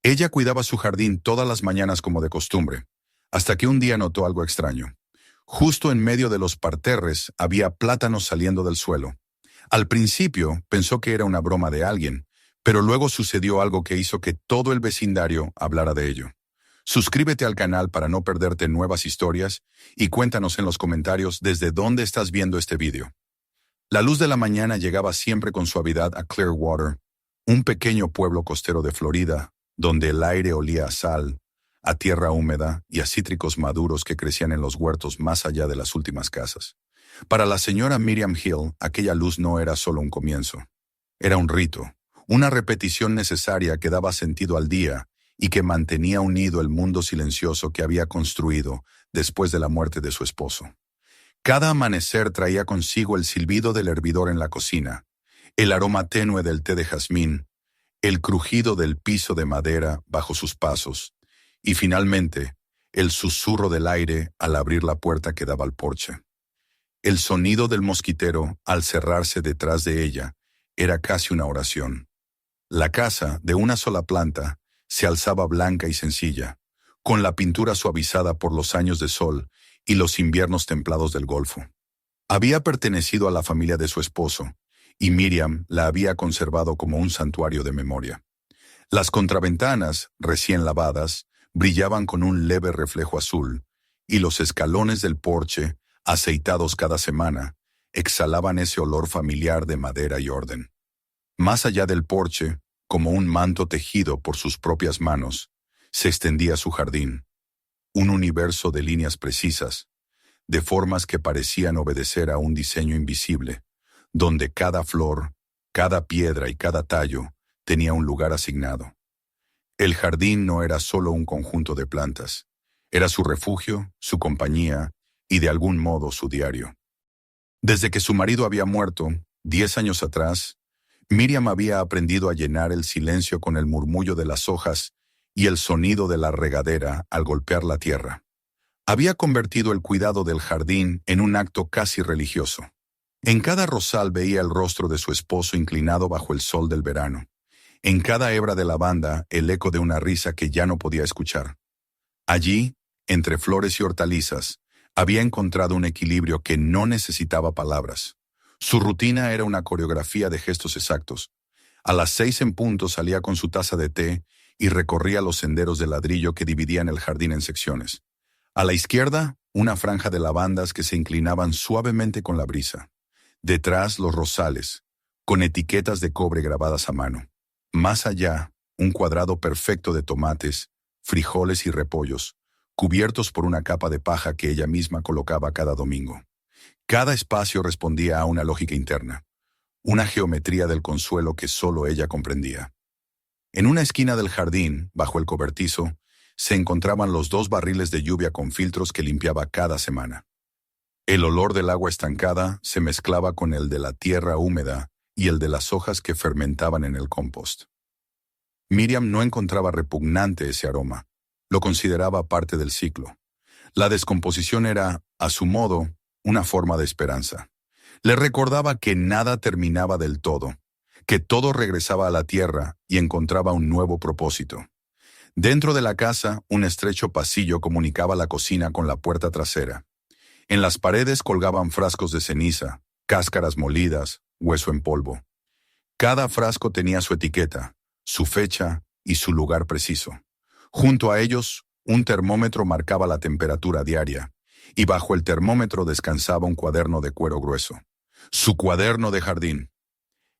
Ella cuidaba su jardín todas las mañanas como de costumbre, hasta que un día notó algo extraño. Justo en medio de los parterres había plátanos saliendo del suelo. Al principio pensó que era una broma de alguien, pero luego sucedió algo que hizo que todo el vecindario hablara de ello. Suscríbete al canal para no perderte nuevas historias y cuéntanos en los comentarios desde dónde estás viendo este vídeo. La luz de la mañana llegaba siempre con suavidad a Clearwater, un pequeño pueblo costero de Florida, donde el aire olía a sal, a tierra húmeda y a cítricos maduros que crecían en los huertos más allá de las últimas casas. Para la señora Miriam Hill, aquella luz no era solo un comienzo. Era un rito, una repetición necesaria que daba sentido al día y que mantenía unido el mundo silencioso que había construido después de la muerte de su esposo. Cada amanecer traía consigo el silbido del hervidor en la cocina, el aroma tenue del té de jazmín, el crujido del piso de madera bajo sus pasos, y finalmente, el susurro del aire al abrir la puerta que daba al porche. El sonido del mosquitero al cerrarse detrás de ella era casi una oración. La casa, de una sola planta, se alzaba blanca y sencilla, con la pintura suavizada por los años de sol y los inviernos templados del Golfo. Había pertenecido a la familia de su esposo, y Miriam la había conservado como un santuario de memoria. Las contraventanas, recién lavadas, brillaban con un leve reflejo azul, y los escalones del porche, aceitados cada semana, exhalaban ese olor familiar de madera y orden. Más allá del porche, como un manto tejido por sus propias manos, se extendía su jardín, un universo de líneas precisas, de formas que parecían obedecer a un diseño invisible, donde cada flor, cada piedra y cada tallo tenía un lugar asignado. El jardín no era solo un conjunto de plantas, era su refugio, su compañía y de algún modo su diario. Desde que su marido había muerto, 10 años atrás, Miriam había aprendido a llenar el silencio con el murmullo de las hojas y el sonido de la regadera al golpear la tierra. Había convertido el cuidado del jardín en un acto casi religioso. En cada rosal veía el rostro de su esposo inclinado bajo el sol del verano. En cada hebra de lavanda el eco de una risa que ya no podía escuchar. Allí, entre flores y hortalizas, había encontrado un equilibrio que no necesitaba palabras. Su rutina era una coreografía de gestos exactos. A las 6 en punto salía con su taza de té y recorría los senderos de ladrillo que dividían el jardín en secciones. A la izquierda, una franja de lavandas que se inclinaban suavemente con la brisa. Detrás, los rosales, con etiquetas de cobre grabadas a mano. Más allá, un cuadrado perfecto de tomates, frijoles y repollos, cubiertos por una capa de paja que ella misma colocaba cada domingo. Cada espacio respondía a una lógica interna, una geometría del consuelo que solo ella comprendía. En una esquina del jardín, bajo el cobertizo, se encontraban los 2 barriles de lluvia con filtros que limpiaba cada semana. El olor del agua estancada se mezclaba con el de la tierra húmeda y el de las hojas que fermentaban en el compost. Miriam no encontraba repugnante ese aroma, lo consideraba parte del ciclo. La descomposición era, a su modo, una forma de esperanza. Le recordaba que nada terminaba del todo, que todo regresaba a la tierra y encontraba un nuevo propósito. Dentro de la casa, un estrecho pasillo comunicaba la cocina con la puerta trasera. En las paredes colgaban frascos de ceniza, cáscaras molidas, hueso en polvo. Cada frasco tenía su etiqueta, su fecha y su lugar preciso. Junto a ellos, un termómetro marcaba la temperatura diaria, y bajo el termómetro descansaba un cuaderno de cuero grueso. Su cuaderno de jardín.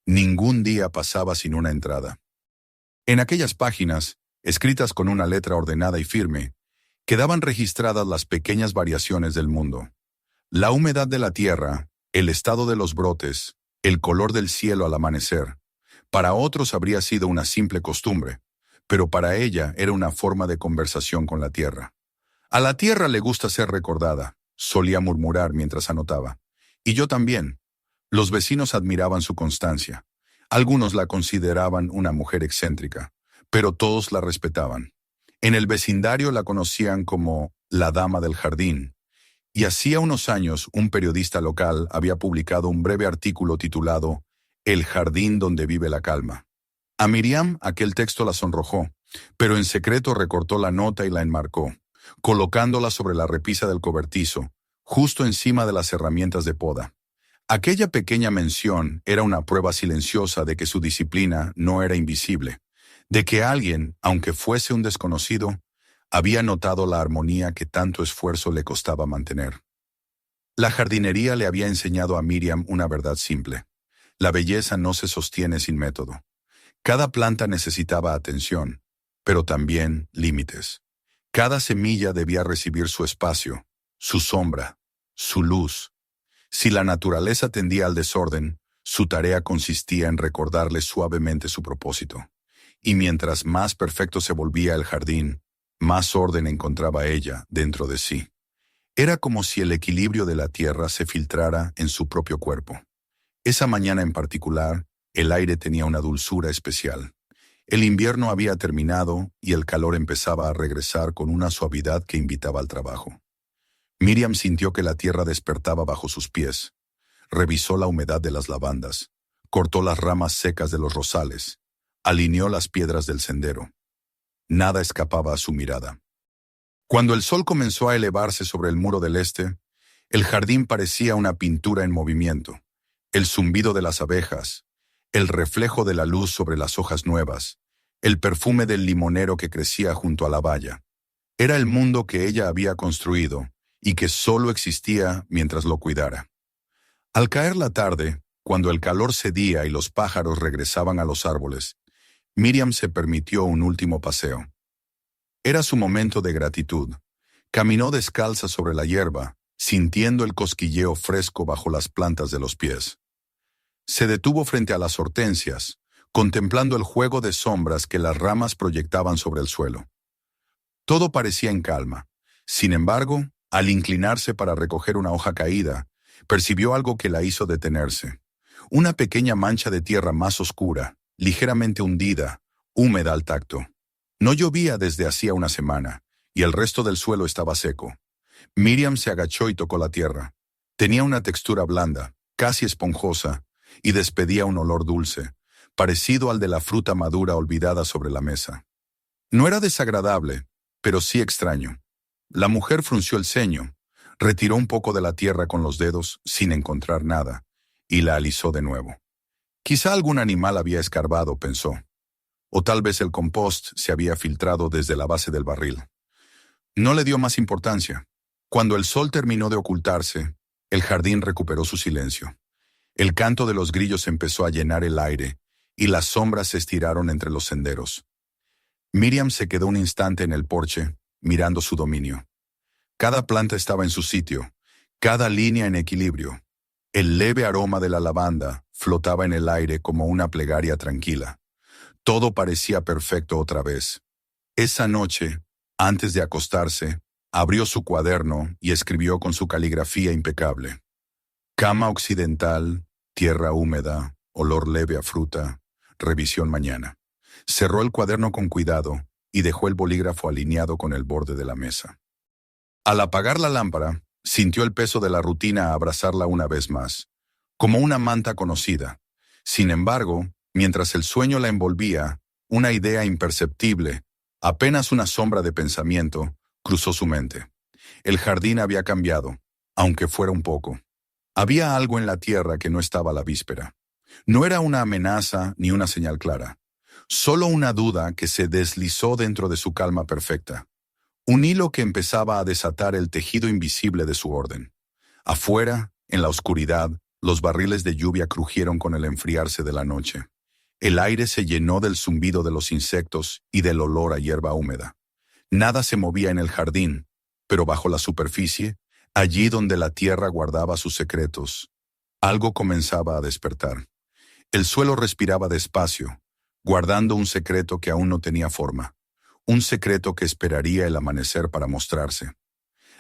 Ningún día pasaba sin una entrada. En aquellas páginas, escritas con una letra ordenada y firme, quedaban registradas las pequeñas variaciones del mundo. La humedad de la tierra, el estado de los brotes, el color del cielo al amanecer. Para otros habría sido una simple costumbre, pero para ella era una forma de conversación con la tierra. A la tierra le gusta ser recordada, solía murmurar mientras anotaba. Y yo también. Los vecinos admiraban su constancia. Algunos la consideraban una mujer excéntrica, pero todos la respetaban. En el vecindario la conocían como la dama del jardín, y hacía unos años un periodista local había publicado un breve artículo titulado El jardín donde vive la calma. A Miriam aquel texto la sonrojó, pero en secreto recortó la nota y la enmarcó, colocándola sobre la repisa del cobertizo, justo encima de las herramientas de poda. Aquella pequeña mención era una prueba silenciosa de que su disciplina no era invisible, de que alguien, aunque fuese un desconocido, había notado la armonía que tanto esfuerzo le costaba mantener. La jardinería le había enseñado a Miriam una verdad simple. La belleza no se sostiene sin método. Cada planta necesitaba atención, pero también límites. Cada semilla debía recibir su espacio, su sombra, su luz. Si la naturaleza tendía al desorden, su tarea consistía en recordarle suavemente su propósito. Y mientras más perfecto se volvía el jardín, más orden encontraba ella dentro de sí. Era como si el equilibrio de la tierra se filtrara en su propio cuerpo. Esa mañana en particular, el aire tenía una dulzura especial. El invierno había terminado y el calor empezaba a regresar con una suavidad que invitaba al trabajo. Miriam sintió que la tierra despertaba bajo sus pies. Revisó la humedad de las lavandas, cortó las ramas secas de los rosales, alineó las piedras del sendero. Nada escapaba a su mirada. Cuando el sol comenzó a elevarse sobre el muro del este, el jardín parecía una pintura en movimiento. El zumbido de las abejas, el reflejo de la luz sobre las hojas nuevas, el perfume del limonero que crecía junto a la valla. Era el mundo que ella había construido y que solo existía mientras lo cuidara. Al caer la tarde, cuando el calor cedía y los pájaros regresaban a los árboles, Miriam se permitió un último paseo. Era su momento de gratitud. Caminó descalza sobre la hierba, sintiendo el cosquilleo fresco bajo las plantas de los pies. Se detuvo frente a las hortensias, contemplando el juego de sombras que las ramas proyectaban sobre el suelo. Todo parecía en calma. Sin embargo, al inclinarse para recoger una hoja caída, percibió algo que la hizo detenerse. Una pequeña mancha de tierra más oscura, ligeramente hundida, húmeda al tacto. No llovía desde hacía una semana, y el resto del suelo estaba seco. Miriam se agachó y tocó la tierra. Tenía una textura blanda, casi esponjosa, y despedía un olor dulce, parecido al de la fruta madura olvidada sobre la mesa. No era desagradable, pero sí extraño. La mujer frunció el ceño, retiró un poco de la tierra con los dedos sin encontrar nada, y la alisó de nuevo. Quizá algún animal había escarbado, pensó. O tal vez el compost se había filtrado desde la base del barril. No le dio más importancia. Cuando el sol terminó de ocultarse, el jardín recuperó su silencio. El canto de los grillos empezó a llenar el aire, y las sombras se estiraron entre los senderos. Miriam se quedó un instante en el porche, mirando su dominio. Cada planta estaba en su sitio, cada línea en equilibrio. El leve aroma de la lavanda flotaba en el aire como una plegaria tranquila. Todo parecía perfecto otra vez. Esa noche, antes de acostarse, abrió su cuaderno y escribió con su caligrafía impecable. Cama occidental, tierra húmeda, olor leve a fruta, revisión mañana. Cerró el cuaderno con cuidado y dejó el bolígrafo alineado con el borde de la mesa. Al apagar la lámpara, sintió el peso de la rutina abrazarla una vez más, como una manta conocida. Sin embargo, mientras el sueño la envolvía, una idea imperceptible, apenas una sombra de pensamiento, cruzó su mente. El jardín había cambiado, aunque fuera un poco. Había algo en la tierra que no estaba a la víspera. No era una amenaza ni una señal clara, solo una duda que se deslizó dentro de su calma perfecta. Un hilo que empezaba a desatar el tejido invisible de su orden. Afuera, en la oscuridad, los barriles de lluvia crujieron con el enfriarse de la noche. El aire se llenó del zumbido de los insectos y del olor a hierba húmeda. Nada se movía en el jardín, pero bajo la superficie, allí donde la tierra guardaba sus secretos, algo comenzaba a despertar. El suelo respiraba despacio, guardando un secreto que aún no tenía forma, un secreto que esperaría el amanecer para mostrarse.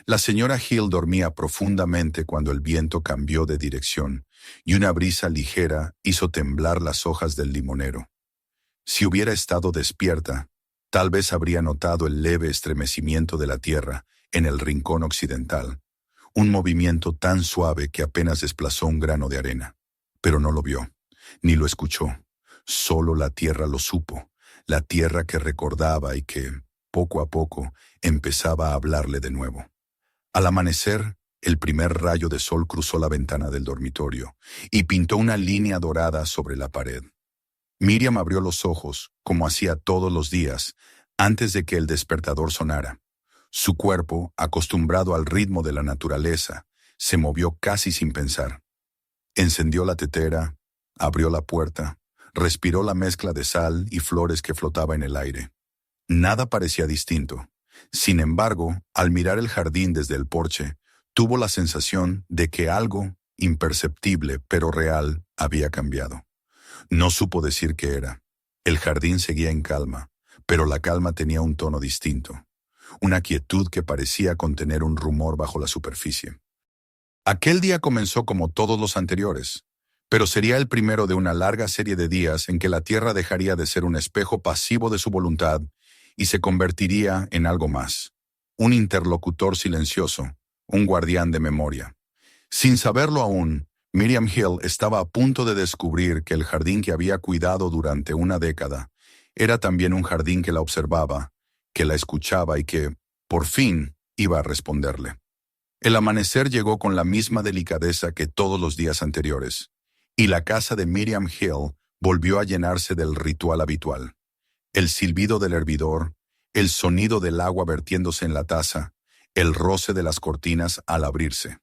La señora Hill dormía profundamente cuando el viento cambió de dirección y una brisa ligera hizo temblar las hojas del limonero. Si hubiera estado despierta, tal vez habría notado el leve estremecimiento de la tierra en el rincón occidental, un movimiento tan suave que apenas desplazó un grano de arena. Pero no lo vio, ni lo escuchó. Solo la tierra lo supo. la tierra que recordaba y que, poco a poco, empezaba a hablarle de nuevo. Al amanecer, el primer rayo de sol cruzó la ventana del dormitorio y pintó una línea dorada sobre la pared. Miriam abrió los ojos, como hacía todos los días, antes de que el despertador sonara. Su cuerpo, acostumbrado al ritmo de la naturaleza, se movió casi sin pensar. Encendió la tetera, abrió la puerta, respiró la mezcla de sal y flores que flotaba en el aire. Nada parecía distinto. Sin embargo, al mirar el jardín desde el porche, tuvo la sensación de que algo, imperceptible pero real, había cambiado. No supo decir qué era. El jardín seguía en calma, pero la calma tenía un tono distinto, una quietud que parecía contener un rumor bajo la superficie. Aquel día comenzó como todos los anteriores, pero sería el primero de una larga serie de días en que la tierra dejaría de ser un espejo pasivo de su voluntad y se convertiría en algo más, un interlocutor silencioso, un guardián de memoria. Sin saberlo aún, Miriam Hill estaba a punto de descubrir que el jardín que había cuidado durante una década era también un jardín que la observaba, que la escuchaba y que, por fin, iba a responderle. El amanecer llegó con la misma delicadeza que todos los días anteriores, y la casa de Miriam Hill volvió a llenarse del ritual habitual. El silbido del hervidor, el sonido del agua vertiéndose en la taza, el roce de las cortinas al abrirse.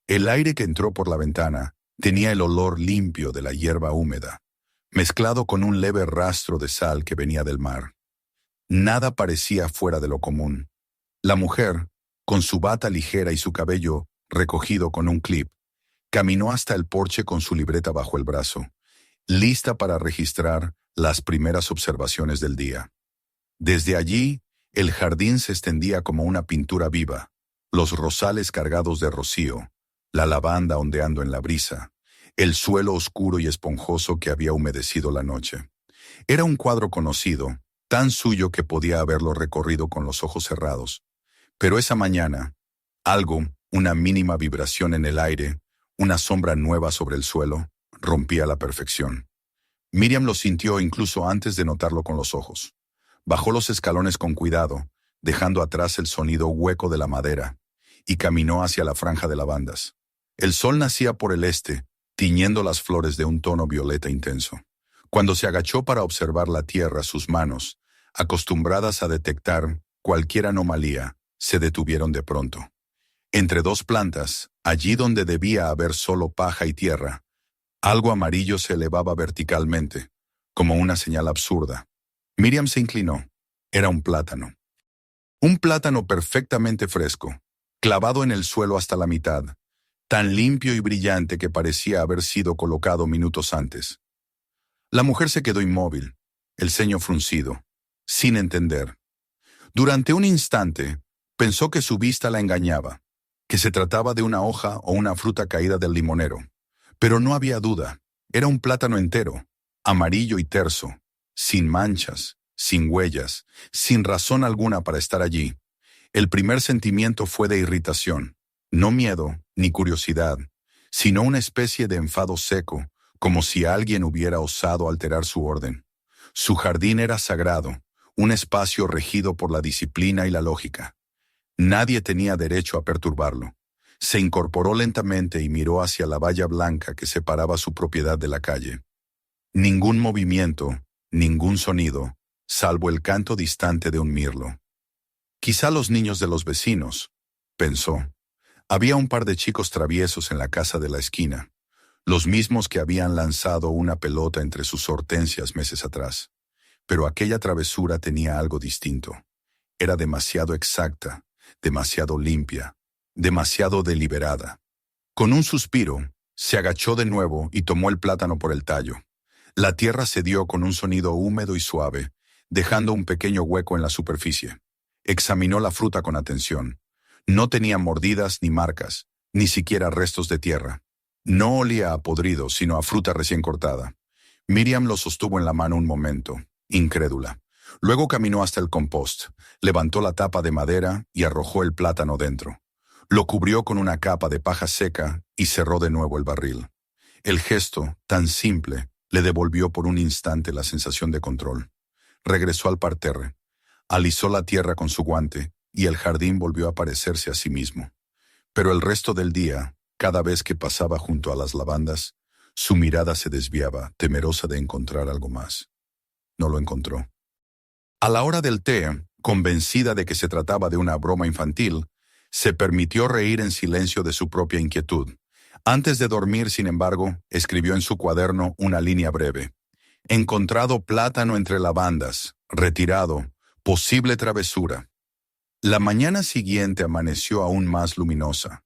El aire que entró por la ventana tenía el olor limpio de la hierba húmeda, mezclado con un leve rastro de sal que venía del mar. Nada parecía fuera de lo común. La mujer, con su bata ligera y su cabello recogido con un clip, caminó hasta el porche con su libreta bajo el brazo, lista para registrar las primeras observaciones del día. Desde allí, el jardín se extendía como una pintura viva, los rosales cargados de rocío, la lavanda ondeando en la brisa, el suelo oscuro y esponjoso que había humedecido la noche. Era un cuadro conocido, tan suyo que podía haberlo recorrido con los ojos cerrados. Pero esa mañana, algo, una mínima vibración en el aire, una sombra nueva sobre el suelo, rompía la perfección. Miriam lo sintió incluso antes de notarlo con los ojos. Bajó los escalones con cuidado, dejando atrás el sonido hueco de la madera, y caminó hacia la franja de lavandas. El sol nacía por el este, tiñendo las flores de un tono violeta intenso. Cuando se agachó para observar la tierra, sus manos, acostumbradas a detectar cualquier anomalía, se detuvieron de pronto. Entre dos plantas, allí donde debía haber solo paja y tierra, algo amarillo se elevaba verticalmente, como una señal absurda. Miriam se inclinó. Era un plátano. Un plátano perfectamente fresco, clavado en el suelo hasta la mitad, tan limpio y brillante que parecía haber sido colocado minutos antes. La mujer se quedó inmóvil, el ceño fruncido, sin entender. Durante un instante, pensó que su vista la engañaba, que se trataba de una hoja o una fruta caída del limonero. Pero no había duda, era un plátano entero, amarillo y terso, sin manchas, sin huellas, sin razón alguna para estar allí. El primer sentimiento fue de irritación, no miedo ni curiosidad, sino una especie de enfado seco, como si alguien hubiera osado alterar su orden. Su jardín era sagrado, un espacio regido por la disciplina y la lógica. Nadie tenía derecho a perturbarlo. Se incorporó lentamente y miró hacia la valla blanca que separaba su propiedad de la calle. Ningún movimiento, ningún sonido, salvo el canto distante de un mirlo. Quizá los niños de los vecinos, pensó. Había un par de chicos traviesos en la casa de la esquina, los mismos que habían lanzado una pelota entre sus hortensias meses atrás. Pero aquella travesura tenía algo distinto. Era demasiado exacta, demasiado limpia, demasiado deliberada. Con un suspiro, se agachó de nuevo y tomó el plátano por el tallo. La tierra cedió con un sonido húmedo y suave, dejando un pequeño hueco en la superficie. Examinó la fruta con atención. No tenía mordidas ni marcas, ni siquiera restos de tierra. No olía a podrido, sino a fruta recién cortada. Miriam lo sostuvo en la mano un momento, incrédula. Luego caminó hasta el compost, levantó la tapa de madera y arrojó el plátano dentro. Lo cubrió con una capa de paja seca y cerró de nuevo el barril. El gesto, tan simple, le devolvió por un instante la sensación de control. Regresó al parterre, alisó la tierra con su guante y el jardín volvió a parecerse a sí mismo. Pero el resto del día, cada vez que pasaba junto a las lavandas, su mirada se desviaba, temerosa de encontrar algo más. No lo encontró. A la hora del té, convencida de que se trataba de una broma infantil, se permitió reír en silencio de su propia inquietud. Antes de dormir, sin embargo, escribió en su cuaderno una línea breve. Encontrado plátano entre lavandas, retirado, posible travesura. La mañana siguiente amaneció aún más luminosa.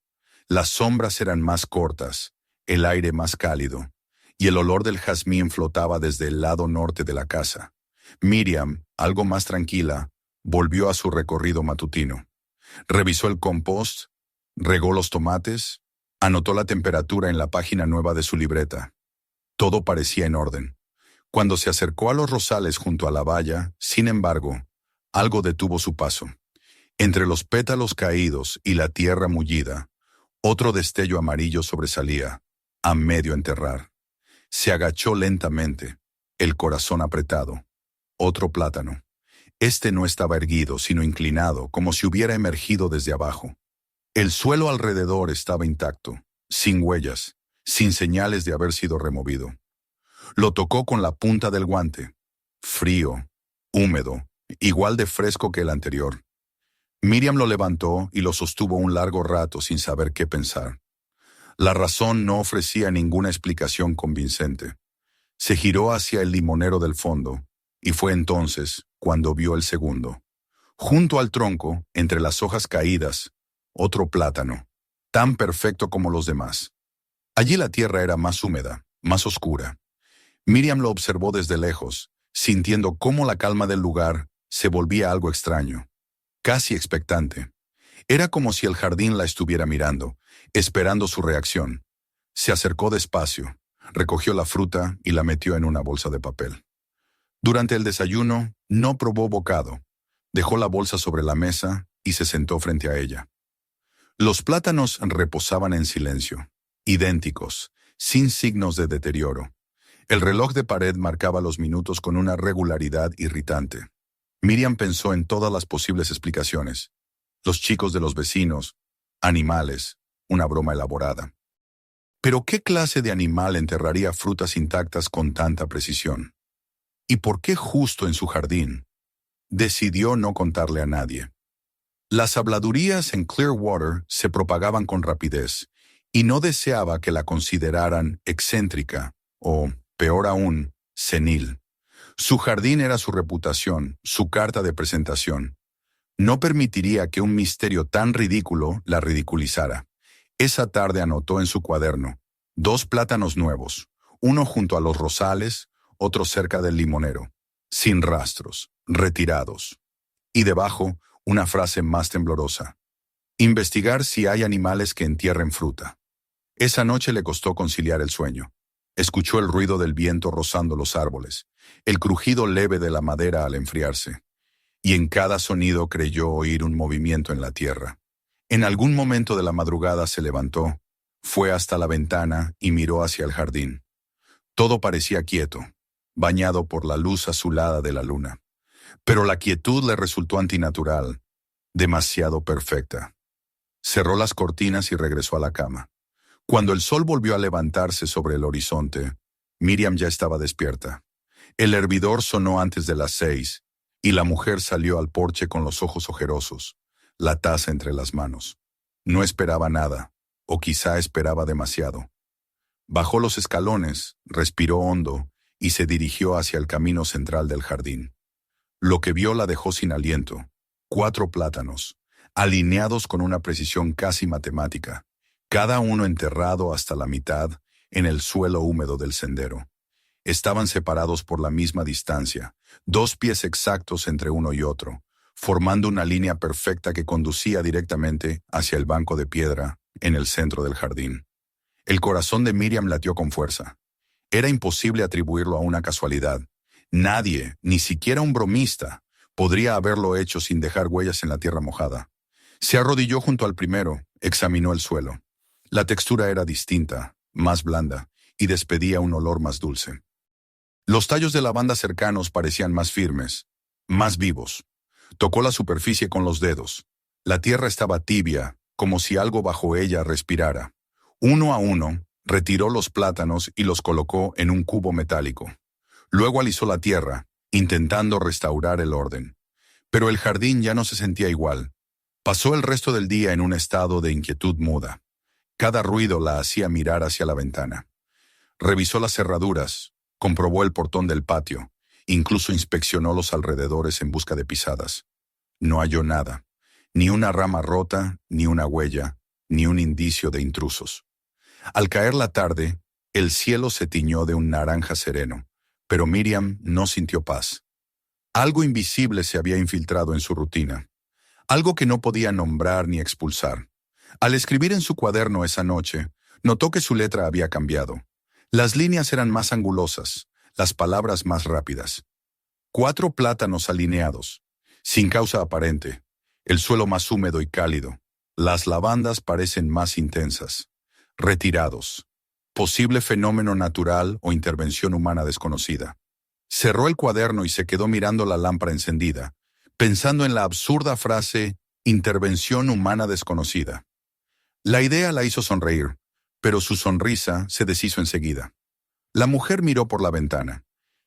Las sombras eran más cortas, el aire más cálido, y el olor del jazmín flotaba desde el lado norte de la casa. Miriam, algo más tranquila, volvió a su recorrido matutino. Revisó el compost, regó los tomates, anotó la temperatura en la página nueva de su libreta. Todo parecía en orden. Cuando se acercó a los rosales junto a la valla, sin embargo, algo detuvo su paso. Entre los pétalos caídos y la tierra mullida, otro destello amarillo sobresalía, a medio enterrar. Se agachó lentamente, el corazón apretado. Otro plátano. Este no estaba erguido, sino inclinado, como si hubiera emergido desde abajo. El suelo alrededor estaba intacto, sin huellas, sin señales de haber sido removido. Lo tocó con la punta del guante. Frío, húmedo, igual de fresco que el anterior. Miriam lo levantó y lo sostuvo un largo rato sin saber qué pensar. La razón no ofrecía ninguna explicación convincente. Se giró hacia el limonero del fondo, y fue entonces cuando vio el segundo. Junto al tronco, entre las hojas caídas, otro plátano, tan perfecto como los demás. Allí la tierra era más húmeda, más oscura. Miriam lo observó desde lejos, sintiendo cómo la calma del lugar se volvía algo extraño, casi expectante. Era como si el jardín la estuviera mirando, esperando su reacción. Se acercó despacio, recogió la fruta y la metió en una bolsa de papel. Durante el desayuno, no probó bocado. Dejó la bolsa sobre la mesa y se sentó frente a ella. Los plátanos reposaban en silencio, idénticos, sin signos de deterioro. El reloj de pared marcaba los minutos con una regularidad irritante. Miriam pensó en todas las posibles explicaciones. Los chicos de los vecinos, animales, una broma elaborada. Pero ¿qué clase de animal enterraría frutas intactas con tanta precisión? ¿Y por qué justo en su jardín? Decidió no contarle a nadie. Las habladurías en Clearwater se propagaban con rapidez, y no deseaba que la consideraran excéntrica o, peor aún, senil. Su jardín era su reputación, su carta de presentación. No permitiría que un misterio tan ridículo la ridiculizara. Esa tarde anotó en su cuaderno 2 plátanos nuevos, uno junto a los rosales, otro cerca del limonero, sin rastros, retirados. Y debajo, una frase más temblorosa. Investigar si hay animales que entierren fruta. Esa noche le costó conciliar el sueño. Escuchó el ruido del viento rozando los árboles, el crujido leve de la madera al enfriarse, y en cada sonido creyó oír un movimiento en la tierra. En algún momento de la madrugada se levantó, fue hasta la ventana y miró hacia el jardín. Todo parecía quieto, bañado por la luz azulada de la luna. Pero la quietud le resultó antinatural, demasiado perfecta. Cerró las cortinas y regresó a la cama. Cuando el sol volvió a levantarse sobre el horizonte, Miriam ya estaba despierta. El hervidor sonó antes de las 6, y la mujer salió al porche con los ojos ojerosos, la taza entre las manos. No esperaba nada, o quizá esperaba demasiado. Bajó los escalones, respiró hondo, y se dirigió hacia el camino central del jardín. Lo que vio la dejó sin aliento. 4 plátanos, alineados con una precisión casi matemática, cada uno enterrado hasta la mitad en el suelo húmedo del sendero. Estaban separados por la misma distancia, 2 pies exactos entre uno y otro, formando una línea perfecta que conducía directamente hacia el banco de piedra en el centro del jardín. El corazón de Miriam latió con fuerza. Era imposible atribuirlo a una casualidad. Nadie, ni siquiera un bromista, podría haberlo hecho sin dejar huellas en la tierra mojada. Se arrodilló junto al primero, examinó el suelo. La textura era distinta, más blanda, y despedía un olor más dulce. Los tallos de lavanda cercanos parecían más firmes, más vivos. Tocó la superficie con los dedos. La tierra estaba tibia, como si algo bajo ella respirara. Uno a uno, retiró los plátanos y los colocó en un cubo metálico. Luego alisó la tierra, intentando restaurar el orden. Pero el jardín ya no se sentía igual. Pasó el resto del día en un estado de inquietud muda. Cada ruido la hacía mirar hacia la ventana. Revisó las cerraduras, comprobó el portón del patio, incluso inspeccionó los alrededores en busca de pisadas. No halló nada, ni una rama rota, ni una huella, ni un indicio de intrusos. Al caer la tarde, el cielo se tiñó de un naranja sereno, pero Miriam no sintió paz. Algo invisible se había infiltrado en su rutina, algo que no podía nombrar ni expulsar. Al escribir en su cuaderno esa noche, notó que su letra había cambiado. Las líneas eran más angulosas, las palabras más rápidas. 4 plátanos alineados, sin causa aparente, el suelo más húmedo y cálido. Las lavandas parecen más intensas. Retirados. Posible fenómeno natural o intervención humana desconocida. Cerró el cuaderno y se quedó mirando la lámpara encendida, pensando en la absurda frase intervención humana desconocida. La idea la hizo sonreír, pero su sonrisa se deshizo enseguida. La mujer miró por la ventana.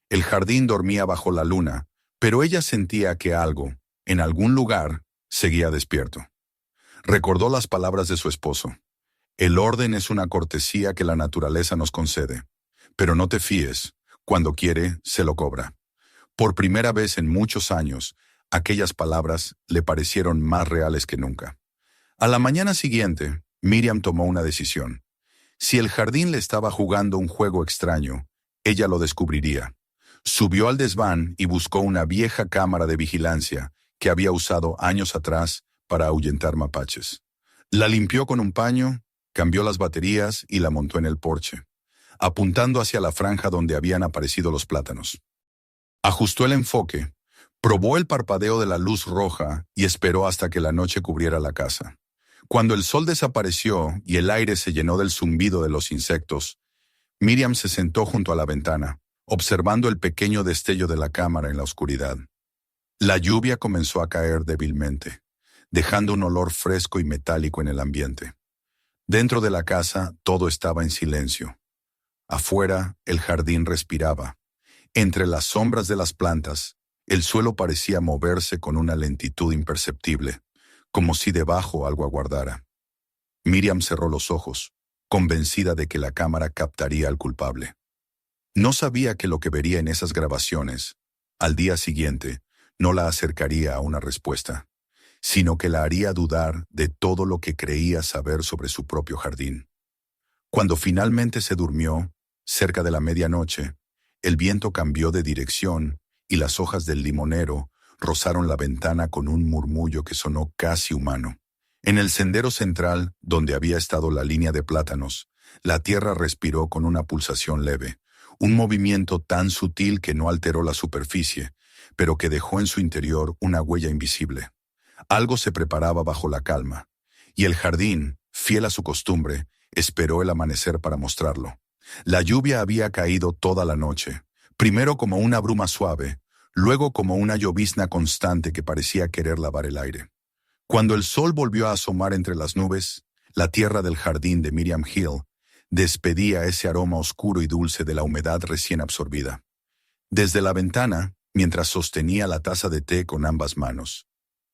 El jardín dormía bajo la luna, pero ella sentía que algo, en algún lugar, seguía despierto. Recordó las palabras de su esposo. El orden es una cortesía que la naturaleza nos concede, pero no te fíes, cuando quiere, se lo cobra. Por primera vez en muchos años, aquellas palabras le parecieron más reales que nunca. A la mañana siguiente, Miriam tomó una decisión. Si el jardín le estaba jugando un juego extraño, ella lo descubriría. Subió al desván y buscó una vieja cámara de vigilancia que había usado años atrás para ahuyentar mapaches. La limpió con un paño, cambió las baterías y la montó en el porche, apuntando hacia la franja donde habían aparecido los plátanos. Ajustó el enfoque, probó el parpadeo de la luz roja y esperó hasta que la noche cubriera la casa. Cuando el sol desapareció y el aire se llenó del zumbido de los insectos, Miriam se sentó junto a la ventana, observando el pequeño destello de la cámara en la oscuridad. La lluvia comenzó a caer débilmente, dejando un olor fresco y metálico en el ambiente. Dentro de la casa todo estaba en silencio. Afuera el jardín respiraba. Entre las sombras de las plantas, el suelo parecía moverse con una lentitud imperceptible, como si debajo algo aguardara. Miriam cerró los ojos, convencida de que la cámara captaría al culpable. No sabía que lo que vería en esas grabaciones, al día siguiente, no la acercaría a una respuesta, sino que la haría dudar de todo lo que creía saber sobre su propio jardín. Cuando finalmente se durmió, cerca de la medianoche, el viento cambió de dirección y las hojas del limonero rozaron la ventana con un murmullo que sonó casi humano. En el sendero central, donde había estado la línea de plátanos, la tierra respiró con una pulsación leve, un movimiento tan sutil que no alteró la superficie, pero que dejó en su interior una huella invisible. Algo se preparaba bajo la calma, y el jardín, fiel a su costumbre, esperó el amanecer para mostrarlo. La lluvia había caído toda la noche, primero como una bruma suave, luego como una llovizna constante que parecía querer lavar el aire. Cuando el sol volvió a asomar entre las nubes, la tierra del jardín de Miriam Hill despedía ese aroma oscuro y dulce de la humedad recién absorbida. Desde la ventana, mientras sostenía la taza de té con ambas manos,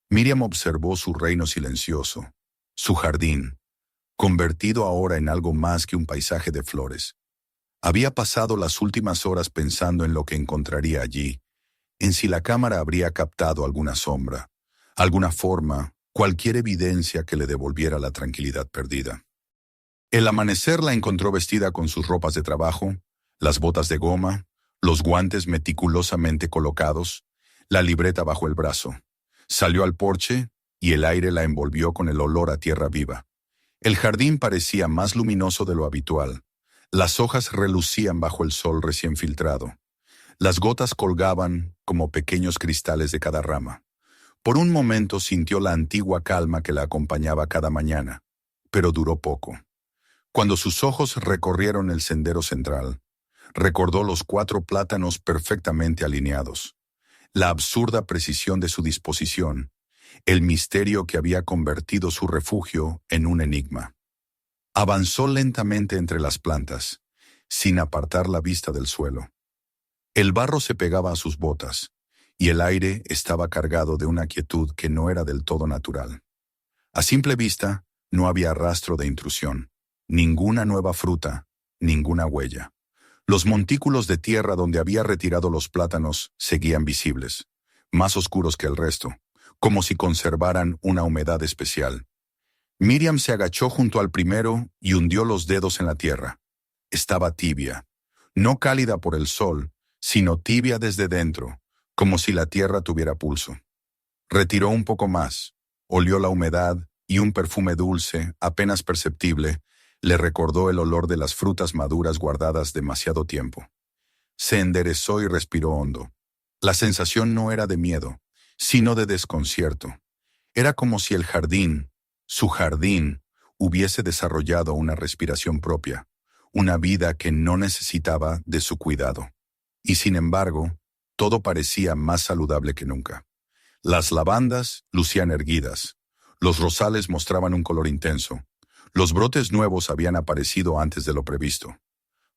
Miriam observó su reino silencioso, su jardín, convertido ahora en algo más que un paisaje de flores. Había pasado las últimas horas pensando en lo que encontraría allí, en si la cámara habría captado alguna sombra, alguna forma, cualquier evidencia que le devolviera la tranquilidad perdida. El amanecer la encontró vestida con sus ropas de trabajo, las botas de goma, los guantes meticulosamente colocados, la libreta bajo el brazo. Salió al porche y el aire la envolvió con el olor a tierra viva. El jardín parecía más luminoso de lo habitual. Las hojas relucían bajo el sol recién filtrado. Las gotas colgaban como pequeños cristales de cada rama. Por un momento sintió la antigua calma que la acompañaba cada mañana, pero duró poco. Cuando sus ojos recorrieron el sendero central, Recordó los 4 plátanos perfectamente alineados, la absurda precisión de su disposición, el misterio que había convertido su refugio en un enigma. Avanzó lentamente entre las plantas, sin apartar la vista del suelo. El barro se pegaba a sus botas, y el aire estaba cargado de una quietud que no era del todo natural. A simple vista, no había rastro de intrusión, ninguna nueva fruta, ninguna huella. Los montículos de tierra donde había retirado los plátanos seguían visibles, más oscuros que el resto, como si conservaran una humedad especial. Miriam se agachó junto al primero y hundió los dedos en la tierra. Estaba tibia, no cálida por el sol, sino tibia desde dentro, como si la tierra tuviera pulso. Retiró un poco más, olió la humedad y un perfume dulce, apenas perceptible, le recordó el olor de las frutas maduras guardadas demasiado tiempo. Se enderezó y respiró hondo. La sensación no era de miedo, sino de desconcierto. Era como si el jardín, su jardín, hubiese desarrollado una respiración propia, una vida que no necesitaba de su cuidado. Y sin embargo, todo parecía más saludable que nunca. Las lavandas lucían erguidas, los rosales mostraban un color intenso, los brotes nuevos habían aparecido antes de lo previsto.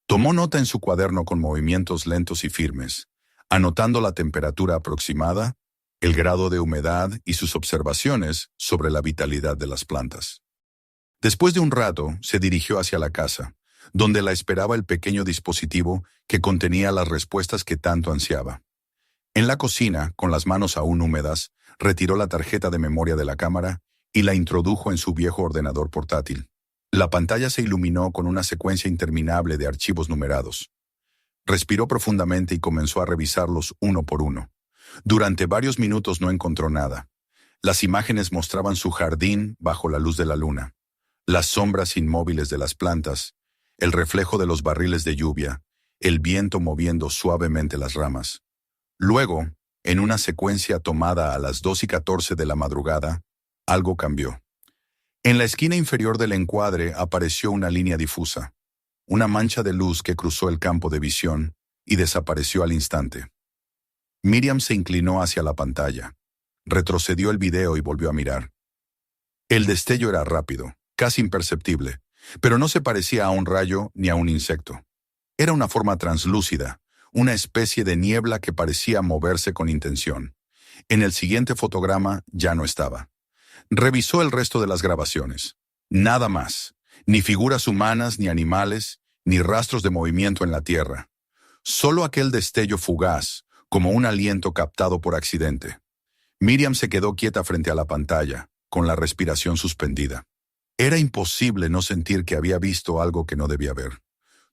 Tomó nota en su cuaderno con movimientos lentos y firmes, anotando la temperatura aproximada, el grado de humedad y sus observaciones sobre la vitalidad de las plantas. Después de un rato, se dirigió hacia la casa, donde la esperaba el pequeño dispositivo que contenía las respuestas que tanto ansiaba. En la cocina, con las manos aún húmedas, retiró la tarjeta de memoria de la cámara y la introdujo en su viejo ordenador portátil. La pantalla se iluminó con una secuencia interminable de archivos numerados. Respiró profundamente y comenzó a revisarlos uno por uno. Durante varios minutos no encontró nada. Las imágenes mostraban su jardín bajo la luz de la luna, las sombras inmóviles de las plantas, el reflejo de los barriles de lluvia, el viento moviendo suavemente las ramas. Luego, en una secuencia tomada a las 2:14 de la madrugada, algo cambió. En la esquina inferior del encuadre apareció una línea difusa, una mancha de luz que cruzó el campo de visión y desapareció al instante. Miriam se inclinó hacia la pantalla, retrocedió el video y volvió a mirar. El destello era rápido, casi imperceptible, pero no se parecía a un rayo ni a un insecto. Era una forma translúcida, una especie de niebla que parecía moverse con intención. En el siguiente fotograma ya no estaba. Revisó el resto de las grabaciones. Nada más, ni figuras humanas ni animales, ni rastros de movimiento en la tierra. Solo aquel destello fugaz, como un aliento captado por accidente. Miriam se quedó quieta frente a la pantalla, con la respiración suspendida. Era imposible no sentir que había visto algo que no debía ver.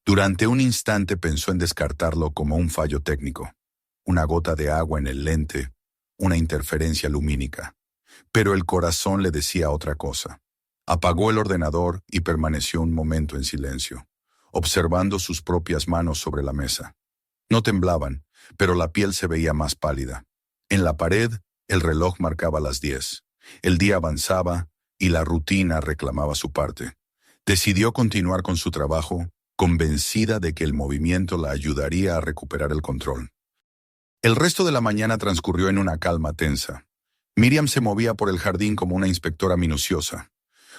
Durante un instante pensó en descartarlo como un fallo técnico, una gota de agua en el lente, una interferencia lumínica. Pero el corazón le decía otra cosa. Apagó el ordenador y permaneció un momento en silencio, observando sus propias manos sobre la mesa. No temblaban, pero la piel se veía más pálida. En la pared, el reloj marcaba las 10. El día avanzaba y la rutina reclamaba su parte. Decidió continuar con su trabajo, convencida de que el movimiento la ayudaría a recuperar el control. El resto de la mañana transcurrió en una calma tensa. Miriam se movía por el jardín como una inspectora minuciosa.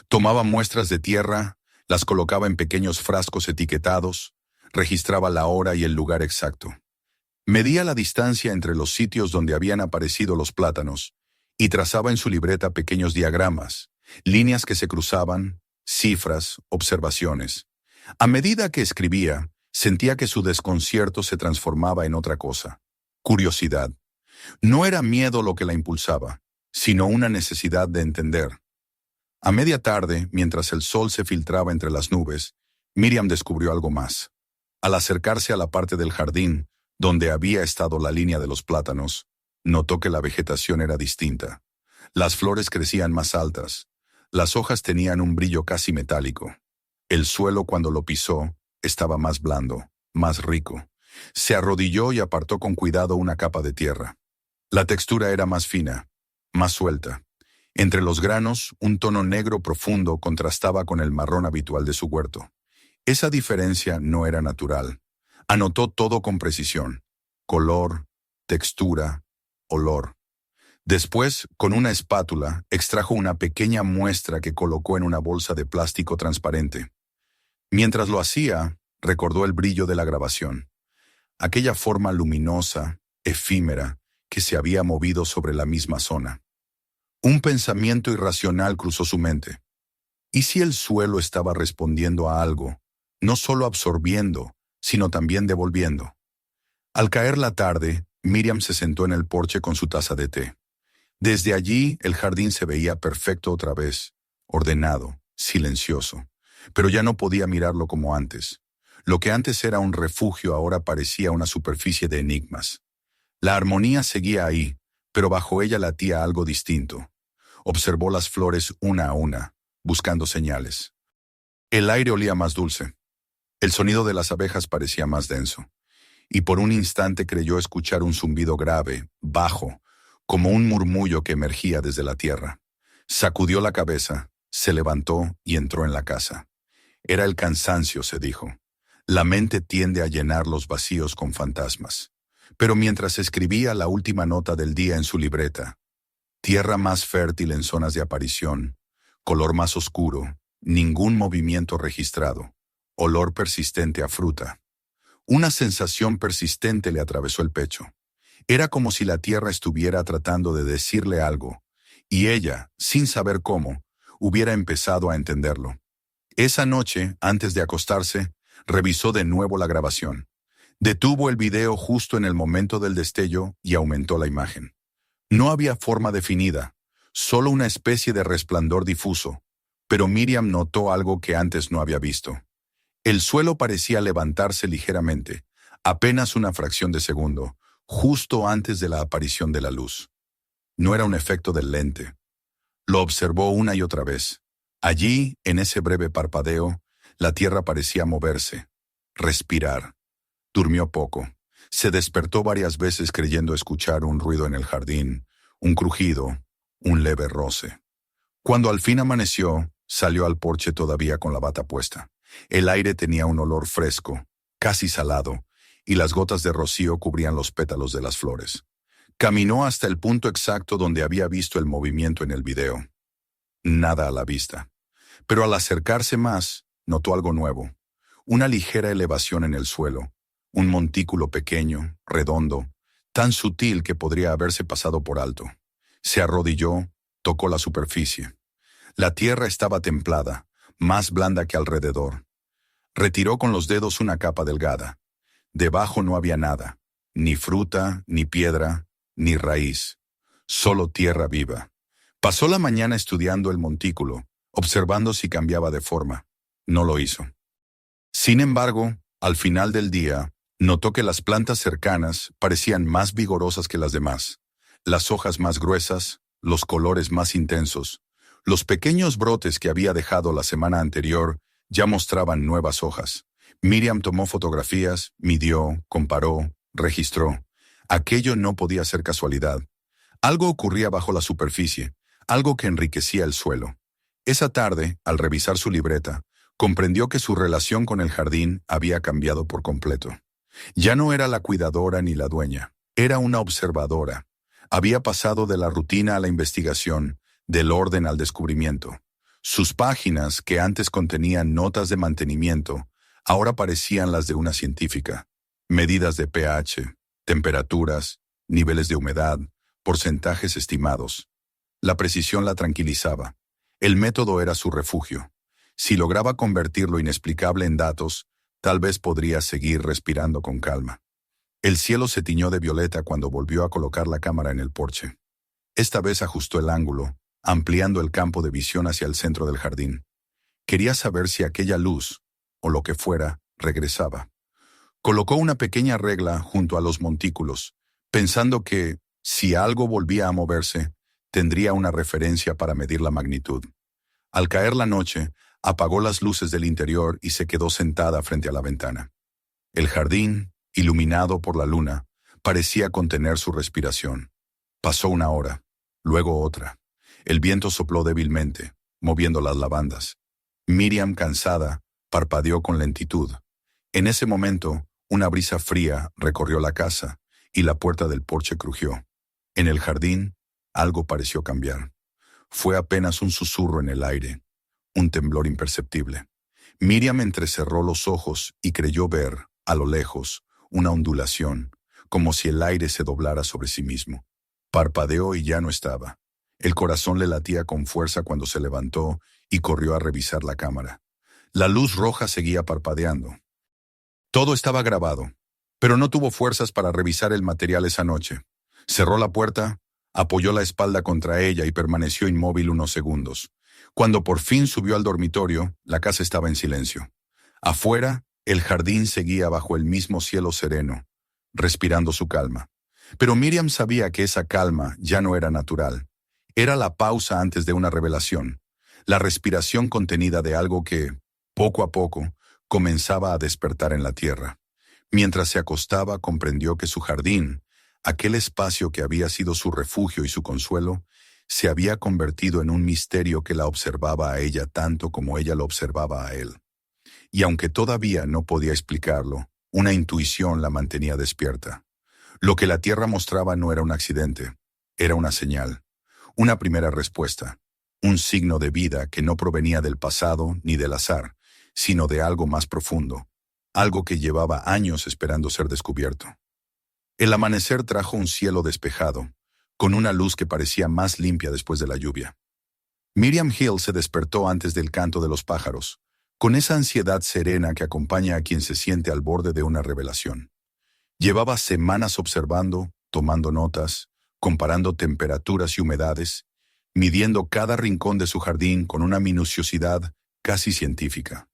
Tomaba muestras de tierra, las colocaba en pequeños frascos etiquetados, registraba la hora y el lugar exacto. Medía la distancia entre los sitios donde habían aparecido los plátanos y trazaba en su libreta pequeños diagramas, líneas que se cruzaban, cifras, observaciones. A medida que escribía, sentía que su desconcierto se transformaba en otra cosa: curiosidad. No era miedo lo que la impulsaba, sino una necesidad de entender. A media tarde, mientras el sol se filtraba entre las nubes, Miriam descubrió algo más. Al acercarse a la parte del jardín, donde había estado la línea de los plátanos, notó que la vegetación era distinta. Las flores crecían más altas, las hojas tenían un brillo casi metálico. El suelo, cuando lo pisó, estaba más blando, más rico. Se arrodilló y apartó con cuidado una capa de tierra. La textura era más fina, más suelta. Entre los granos, un tono negro profundo contrastaba con el marrón habitual de su huerto. Esa diferencia no era natural. Anotó todo con precisión: color, textura, olor. Después, con una espátula, extrajo una pequeña muestra que colocó en una bolsa de plástico transparente. Mientras lo hacía, recordó el brillo de la grabación, aquella forma luminosa, efímera, que se había movido sobre la misma zona. Un pensamiento irracional cruzó su mente. ¿Y si el suelo estaba respondiendo a algo, no solo absorbiendo, sino también devolviendo? Al caer la tarde, Miriam se sentó en el porche con su taza de té. Desde allí, el jardín se veía perfecto otra vez, ordenado, silencioso. Pero ya no podía mirarlo como antes. Lo que antes era un refugio ahora parecía una superficie de enigmas. La armonía seguía ahí, pero bajo ella latía algo distinto. Observó las flores una a una, buscando señales. El aire olía más dulce. El sonido de las abejas parecía más denso. Y por un instante creyó escuchar un zumbido grave, bajo, como un murmullo que emergía desde la tierra. Sacudió la cabeza, se levantó y entró en la casa. Era el cansancio, se dijo. La mente tiende a llenar los vacíos con fantasmas. Pero mientras escribía la última nota del día en su libreta, tierra más fértil en zonas de aparición, color más oscuro, ningún movimiento registrado, olor persistente a fruta. Una sensación persistente le atravesó el pecho. Era como si la tierra estuviera tratando de decirle algo, y ella, sin saber cómo, hubiera empezado a entenderlo. Esa noche, antes de acostarse, revisó de nuevo la grabación. Detuvo el video justo en el momento del destello y aumentó la imagen. No había forma definida, solo una especie de resplandor difuso, pero Miriam notó algo que antes no había visto. El suelo parecía levantarse ligeramente, apenas una fracción de segundo, justo antes de la aparición de la luz. No era un efecto del lente. Lo observó una y otra vez. Allí, en ese breve parpadeo, la tierra parecía moverse, respirar. Durmió poco. Se despertó varias veces creyendo escuchar un ruido en el jardín, un crujido, un leve roce. Cuando al fin amaneció, salió al porche todavía con la bata puesta. El aire tenía un olor fresco, casi salado, y las gotas de rocío cubrían los pétalos de las flores. Caminó hasta el punto exacto donde había visto el movimiento en el video. Nada a la vista. Pero al acercarse más, notó algo nuevo. Una ligera elevación en el suelo. Un montículo pequeño, redondo, tan sutil que podría haberse pasado por alto. Se arrodilló, tocó la superficie. La tierra estaba templada, más blanda que alrededor. Retiró con los dedos una capa delgada. Debajo no había nada, ni fruta, ni piedra, ni raíz. Solo tierra viva. Pasó la mañana estudiando el montículo, observando si cambiaba de forma. No lo hizo. Sin embargo, al final del día, notó que las plantas cercanas parecían más vigorosas que las demás. Las hojas más gruesas, los colores más intensos. Los pequeños brotes que había dejado la semana anterior ya mostraban nuevas hojas. Miriam tomó fotografías, midió, comparó, registró. Aquello no podía ser casualidad. Algo ocurría bajo la superficie, algo que enriquecía el suelo. Esa tarde, al revisar su libreta, comprendió que su relación con el jardín había cambiado por completo. Ya no era la cuidadora ni la dueña, era una observadora. Había pasado de la rutina a la investigación, del orden al descubrimiento. Sus páginas, que antes contenían notas de mantenimiento, ahora parecían las de una científica. Medidas de pH, temperaturas, niveles de humedad, porcentajes estimados. La precisión la tranquilizaba. El método era su refugio. Si lograba convertir lo inexplicable en datos, tal vez podría seguir respirando con calma. El cielo se tiñó de violeta cuando volvió a colocar la cámara en el porche. Esta vez ajustó el ángulo, ampliando el campo de visión hacia el centro del jardín. Quería saber si aquella luz, o lo que fuera, regresaba. Colocó una pequeña regla junto a los montículos, pensando que, si algo volvía a moverse, tendría una referencia para medir la magnitud. Al caer la noche, apagó las luces del interior y se quedó sentada frente a la ventana. El jardín, iluminado por la luna, parecía contener su respiración. Pasó una hora, luego otra. El viento sopló débilmente, moviendo las lavandas. Miriam, cansada, parpadeó con lentitud. En ese momento, Una brisa fría recorrió la casa y la puerta del porche crujió. En el jardín, algo pareció cambiar. Fue apenas un susurro en el aire, un temblor imperceptible. Miriam entrecerró los ojos y creyó ver, a lo lejos, una ondulación, como si el aire se doblara sobre sí mismo. Parpadeó y ya no estaba. El corazón le latía con fuerza cuando se levantó y corrió a revisar la cámara. La luz roja seguía parpadeando. Todo estaba grabado, pero no tuvo fuerzas para revisar el material esa noche. Cerró la puerta, apoyó la espalda contra ella y permaneció inmóvil unos segundos. Cuando por fin subió al dormitorio, la casa estaba en silencio. Afuera, el jardín seguía bajo el mismo cielo sereno, respirando su calma. Pero Miriam sabía que esa calma ya no era natural. Era la pausa antes de una revelación, la respiración contenida de algo que, poco a poco, comenzaba a despertar en la tierra. Mientras se acostaba, comprendió que su jardín, aquel espacio que había sido su refugio y su consuelo, se había convertido en un misterio que la observaba a ella tanto como ella lo observaba a él. Y aunque todavía no podía explicarlo, una intuición la mantenía despierta. Lo que la tierra mostraba no era un accidente, era una señal, una primera respuesta, un signo de vida que no provenía del pasado ni del azar, sino de algo más profundo, algo que llevaba años esperando ser descubierto. El amanecer trajo un cielo despejado, con una luz que parecía más limpia después de la lluvia. Miriam Hill se despertó antes del canto de los pájaros, con esa ansiedad serena que acompaña a quien se siente al borde de una revelación. Llevaba semanas observando, tomando notas, comparando temperaturas y humedades, midiendo cada rincón de su jardín con una minuciosidad casi científica.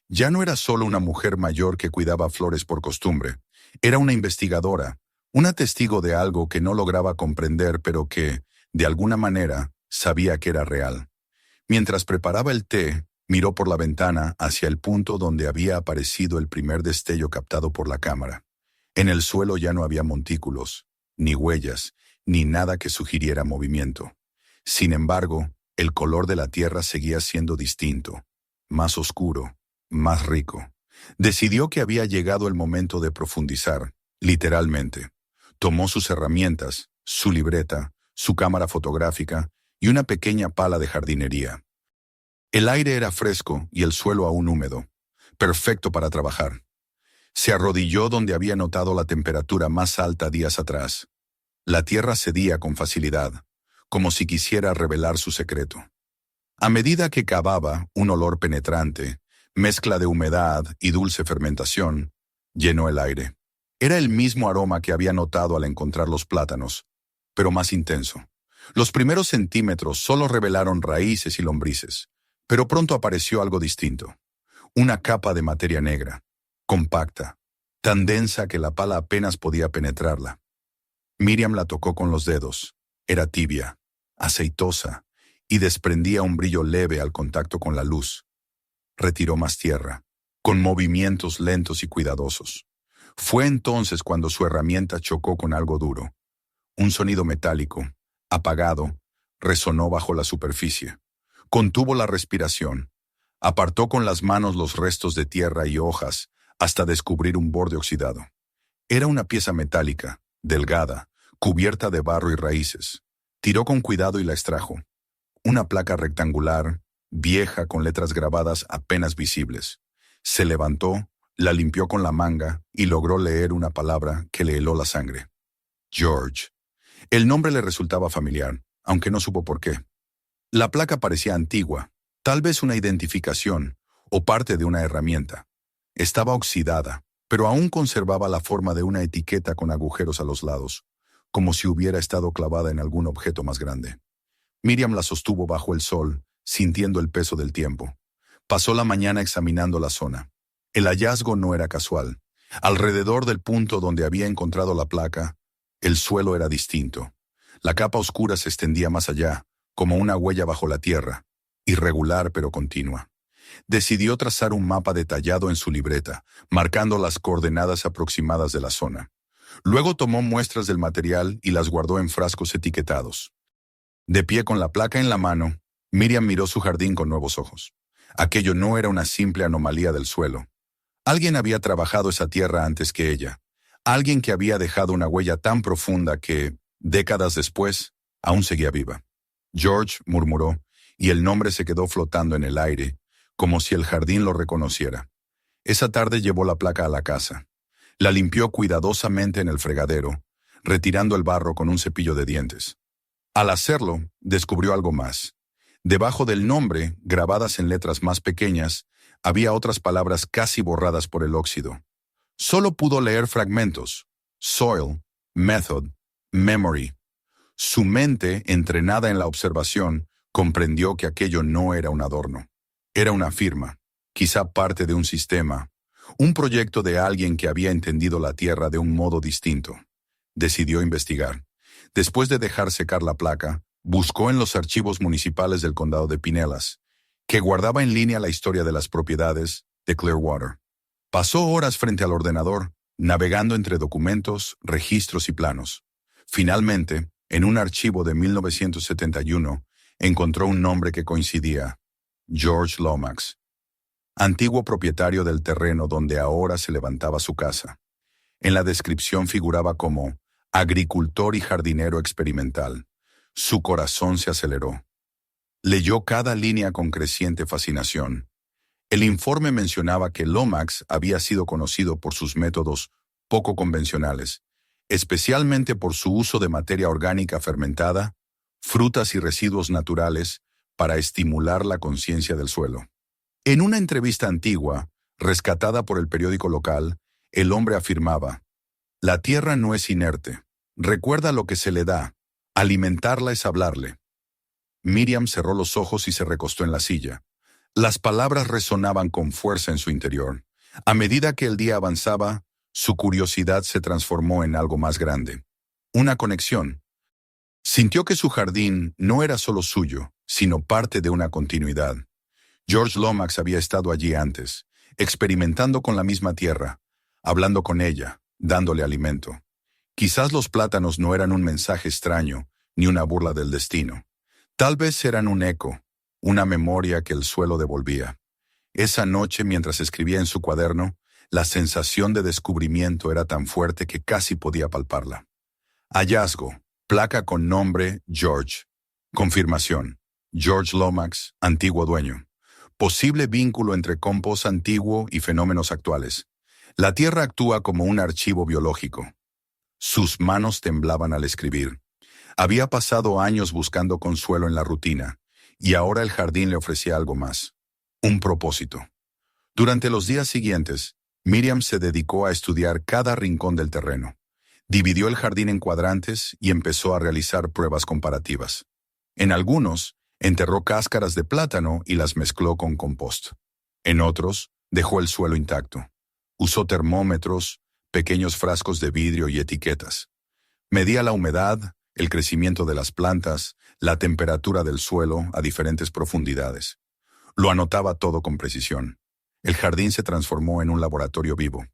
Ya no era solo una mujer mayor que cuidaba flores por costumbre, era una investigadora, una testigo de algo que no lograba comprender pero que, de alguna manera, sabía que era real. Mientras preparaba el té, miró por la ventana hacia el punto donde había aparecido el primer destello captado por la cámara. En el suelo ya no había montículos, ni huellas, ni nada que sugiriera movimiento. Sin embargo, el color de la tierra seguía siendo distinto, más oscuro, más rico. Decidió que había llegado el momento de profundizar, literalmente. Tomó sus herramientas, su libreta, su cámara fotográfica y una pequeña pala de jardinería. El aire era fresco y el suelo aún húmedo, perfecto para trabajar. Se arrodilló donde había notado la temperatura más alta días atrás. La tierra cedía con facilidad, como si quisiera revelar su secreto. A medida que cavaba, un olor penetrante, mezcla de humedad y dulce fermentación, llenó el aire. Era el mismo aroma que había notado al encontrar los plátanos, pero más intenso. Los primeros centímetros solo revelaron raíces y lombrices, pero pronto apareció algo distinto. Una capa de materia negra, compacta, tan densa que la pala apenas podía penetrarla. Miriam la tocó con los dedos. Era tibia, aceitosa, y desprendía un brillo leve al contacto con la luz. Retiró más tierra, con movimientos lentos y cuidadosos. Fue entonces cuando su herramienta chocó con algo duro. Un sonido metálico, apagado, resonó bajo la superficie. Contuvo la respiración. Apartó con las manos los restos de tierra y hojas hasta descubrir un borde oxidado. Era una pieza metálica, delgada, cubierta de barro y raíces. Tiró con cuidado y la extrajo. Una placa rectangular, vieja con letras grabadas apenas visibles. Se levantó, la limpió con la manga y logró leer una palabra que le heló la sangre. George. El nombre le resultaba familiar, aunque no supo por qué. La placa parecía antigua, tal vez una identificación o parte de una herramienta. Estaba oxidada, pero aún conservaba la forma de una etiqueta con agujeros a los lados, como si hubiera estado clavada en algún objeto más grande. Miriam la sostuvo bajo el sol, sintiendo el peso del tiempo. Pasó la mañana examinando la zona. El hallazgo no era casual. Alrededor del punto donde había encontrado la placa, el suelo era distinto. La capa oscura se extendía más allá, como una huella bajo la tierra, irregular pero continua. Decidió trazar un mapa detallado en su libreta, marcando las coordenadas aproximadas de la zona. Luego tomó muestras del material y las guardó en frascos etiquetados. De pie con la placa en la mano, Miriam miró su jardín con nuevos ojos. Aquello no era una simple anomalía del suelo. Alguien había trabajado esa tierra antes que ella. Alguien que había dejado una huella tan profunda que, décadas después, aún seguía viva. George murmuró, y el nombre se quedó flotando en el aire, como si el jardín lo reconociera. Esa tarde llevó la placa a la casa. La limpió cuidadosamente en el fregadero, retirando el barro con un cepillo de dientes. Al hacerlo, descubrió algo más. Debajo del nombre, grabadas en letras más pequeñas, había otras palabras casi borradas por el óxido. Solo pudo leer fragmentos: soil, method, memory. Su mente, entrenada en la observación, comprendió que aquello no era un adorno. Era una firma, quizá parte de un sistema, un proyecto de alguien que había entendido la Tierra de un modo distinto. Decidió investigar. Después de dejar secar la placa, buscó en los archivos municipales del condado de Pinellas, que guardaba en línea la historia de las propiedades de Clearwater. Pasó horas frente al ordenador, navegando entre documentos, registros y planos. Finalmente, en un archivo de 1971, encontró un nombre que coincidía: George Lomax, antiguo propietario del terreno donde ahora se levantaba su casa. En la descripción figuraba como agricultor y jardinero experimental. Su corazón se aceleró. Leyó cada línea con creciente fascinación. El informe mencionaba que Lomax había sido conocido por sus métodos poco convencionales, especialmente por su uso de materia orgánica fermentada, frutas y residuos naturales para estimular la conciencia del suelo. En una entrevista antigua, rescatada por el periódico local, el hombre afirmaba: «La tierra no es inerte. Recuerda lo que se le da. Alimentarla es hablarle». Miriam cerró los ojos y se recostó en la silla. Las palabras resonaban con fuerza en su interior. A medida que el día avanzaba, su curiosidad se transformó en algo más grande. Una conexión. Sintió que su jardín no era solo suyo, sino parte de una continuidad. George Lomax había estado allí antes, experimentando con la misma tierra, hablando con ella, dándole alimento. Quizás los plátanos no eran un mensaje extraño, ni una burla del destino. Tal vez eran un eco, una memoria que el suelo devolvía. Esa noche, mientras escribía en su cuaderno, la sensación de descubrimiento era tan fuerte que casi podía palparla. Hallazgo: placa con nombre George. Confirmación: George Lomax, antiguo dueño. Posible vínculo entre compost antiguo y fenómenos actuales. La tierra actúa como un archivo biológico. Sus manos temblaban al escribir. Había pasado años buscando consuelo en la rutina, y ahora el jardín le ofrecía algo más: un propósito. Durante los días siguientes, Miriam se dedicó a estudiar cada rincón del terreno. Dividió el jardín en cuadrantes y empezó a realizar pruebas comparativas. En algunos, enterró cáscaras de plátano y las mezcló con compost. En otros, dejó el suelo intacto. Usó termómetros, pequeños frascos de vidrio y etiquetas. Medía la humedad, el crecimiento de las plantas, la temperatura del suelo a diferentes profundidades. Lo anotaba todo con precisión. El jardín se transformó en un laboratorio vivo.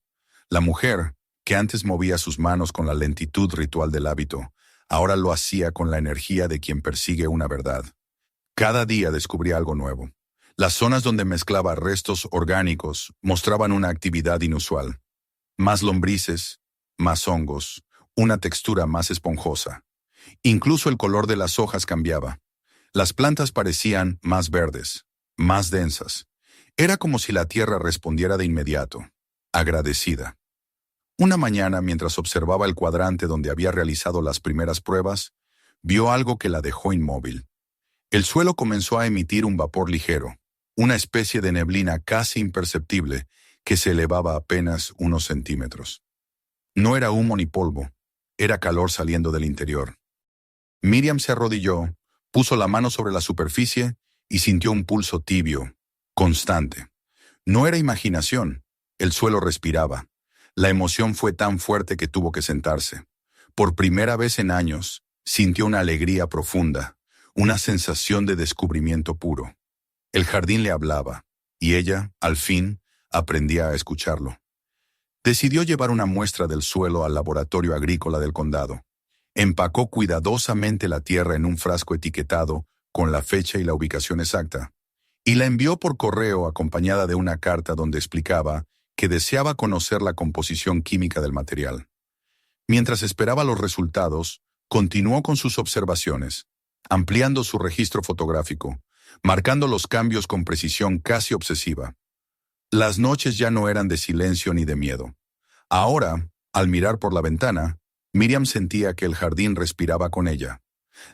La mujer, que antes movía sus manos con la lentitud ritual del hábito, ahora lo hacía con la energía de quien persigue una verdad. Cada día descubría algo nuevo. Las zonas donde mezclaba restos orgánicos mostraban una actividad inusual. Más lombrices, más hongos, una textura más esponjosa. Incluso el color de las hojas cambiaba. Las plantas parecían más verdes, más densas. Era como si la tierra respondiera de inmediato, agradecida. Una mañana, mientras observaba el cuadrante donde había realizado las primeras pruebas, vio algo que la dejó inmóvil. El suelo comenzó a emitir un vapor ligero, una especie de neblina casi imperceptible que se elevaba apenas unos centímetros. No era humo ni polvo, era calor saliendo del interior. Miriam se arrodilló, puso la mano sobre la superficie y sintió un pulso tibio, constante. No era imaginación, el suelo respiraba. La emoción fue tan fuerte que tuvo que sentarse. Por primera vez en años, sintió una alegría profunda, una sensación de descubrimiento puro. El jardín le hablaba, y ella, al fin, aprendía a escucharlo. Decidió llevar una muestra del suelo al laboratorio agrícola del condado. Empacó cuidadosamente la tierra en un frasco etiquetado con la fecha y la ubicación exacta, y la envió por correo acompañada de una carta donde explicaba que deseaba conocer la composición química del material. Mientras esperaba los resultados, continuó con sus observaciones, ampliando su registro fotográfico, marcando los cambios con precisión casi obsesiva. Las noches ya no eran de silencio ni de miedo. Ahora, al mirar por la ventana, Miriam sentía que el jardín respiraba con ella.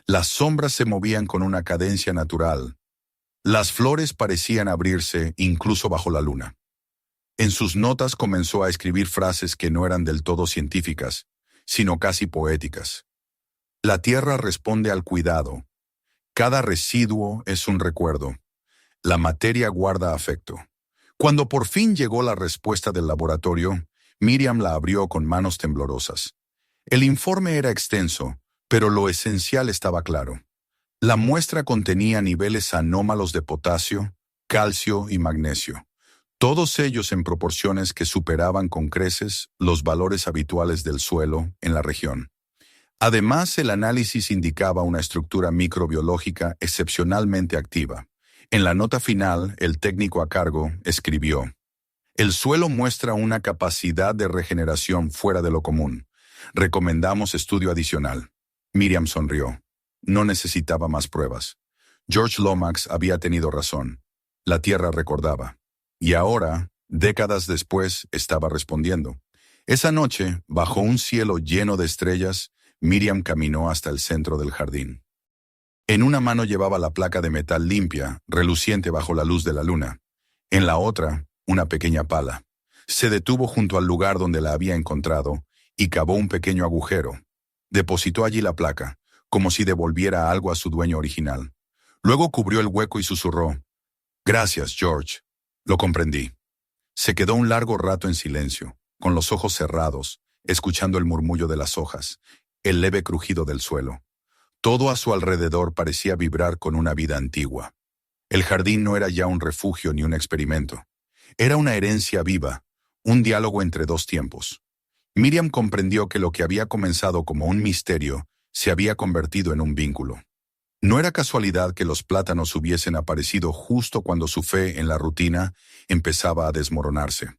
Las sombras se movían con una cadencia natural. Las flores parecían abrirse incluso bajo la luna. En sus notas comenzó a escribir frases que no eran del todo científicas, sino casi poéticas. La tierra responde al cuidado. Cada residuo es un recuerdo. La materia guarda afecto. Cuando por fin llegó la respuesta del laboratorio, Miriam la abrió con manos temblorosas. El informe era extenso, pero lo esencial estaba claro. La muestra contenía niveles anómalos de potasio, calcio y magnesio, todos ellos en proporciones que superaban con creces los valores habituales del suelo en la región. Además, el análisis indicaba una estructura microbiológica excepcionalmente activa. En la nota final, el técnico a cargo escribió: "El suelo muestra una capacidad de regeneración fuera de lo común. Recomendamos estudio adicional". Miriam sonrió. No necesitaba más pruebas. George Lomax había tenido razón. La Tierra recordaba. Y ahora, décadas después, estaba respondiendo. Esa noche, bajo un cielo lleno de estrellas, Miriam caminó hasta el centro del jardín. En una mano llevaba la placa de metal limpia, reluciente bajo la luz de la luna. En la otra, una pequeña pala. Se detuvo junto al lugar donde la había encontrado y cavó un pequeño agujero. Depositó allí la placa, como si devolviera algo a su dueño original. Luego cubrió el hueco y susurró: "Gracias, George". Lo comprendí. Se quedó un largo rato en silencio, con los ojos cerrados, escuchando el murmullo de las hojas, el leve crujido del suelo. Todo a su alrededor parecía vibrar con una vida antigua. El jardín no era ya un refugio ni un experimento. Era una herencia viva, un diálogo entre dos tiempos. Miriam comprendió que lo que había comenzado como un misterio se había convertido en un vínculo. No era casualidad que los plátanos hubiesen aparecido justo cuando su fe en la rutina empezaba a desmoronarse.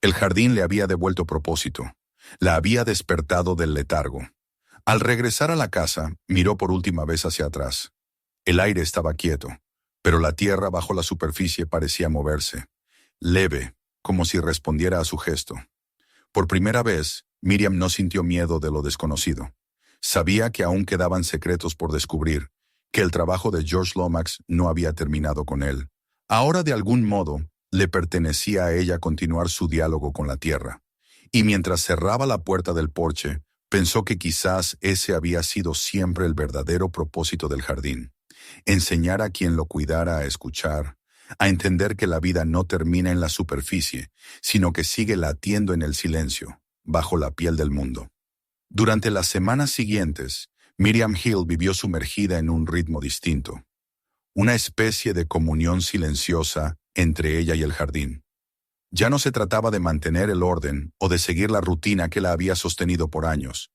El jardín le había devuelto propósito, la había despertado del letargo. Al regresar a la casa, miró por última vez hacia atrás. El aire estaba quieto, pero la tierra bajo la superficie parecía moverse, leve, como si respondiera a su gesto. Por primera vez, Miriam no sintió miedo de lo desconocido. Sabía que aún quedaban secretos por descubrir, que el trabajo de George Lomax no había terminado con él. Ahora, de algún modo, le pertenecía a ella continuar su diálogo con la tierra. Y mientras cerraba la puerta del porche, pensó que quizás ese había sido siempre el verdadero propósito del jardín: enseñar a quien lo cuidara a escuchar, a entender que la vida no termina en la superficie, sino que sigue latiendo en el silencio, bajo la piel del mundo. Durante las semanas siguientes, Miriam Hill vivió sumergida en un ritmo distinto, una especie de comunión silenciosa entre ella y el jardín. Ya no se trataba de mantener el orden o de seguir la rutina que la había sostenido por años,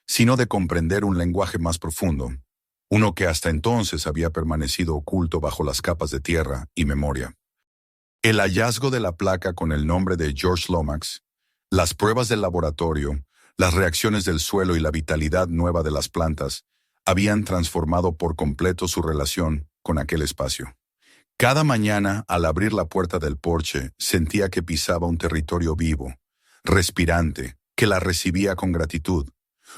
sino de comprender un lenguaje más profundo, uno que hasta entonces había permanecido oculto bajo las capas de tierra y memoria. El hallazgo de la placa con el nombre de George Lomax, las pruebas del laboratorio, las reacciones del suelo y la vitalidad nueva de las plantas habían transformado por completo su relación con aquel espacio. Cada mañana, al abrir la puerta del porche, sentía que pisaba un territorio vivo, respirante, que la recibía con gratitud.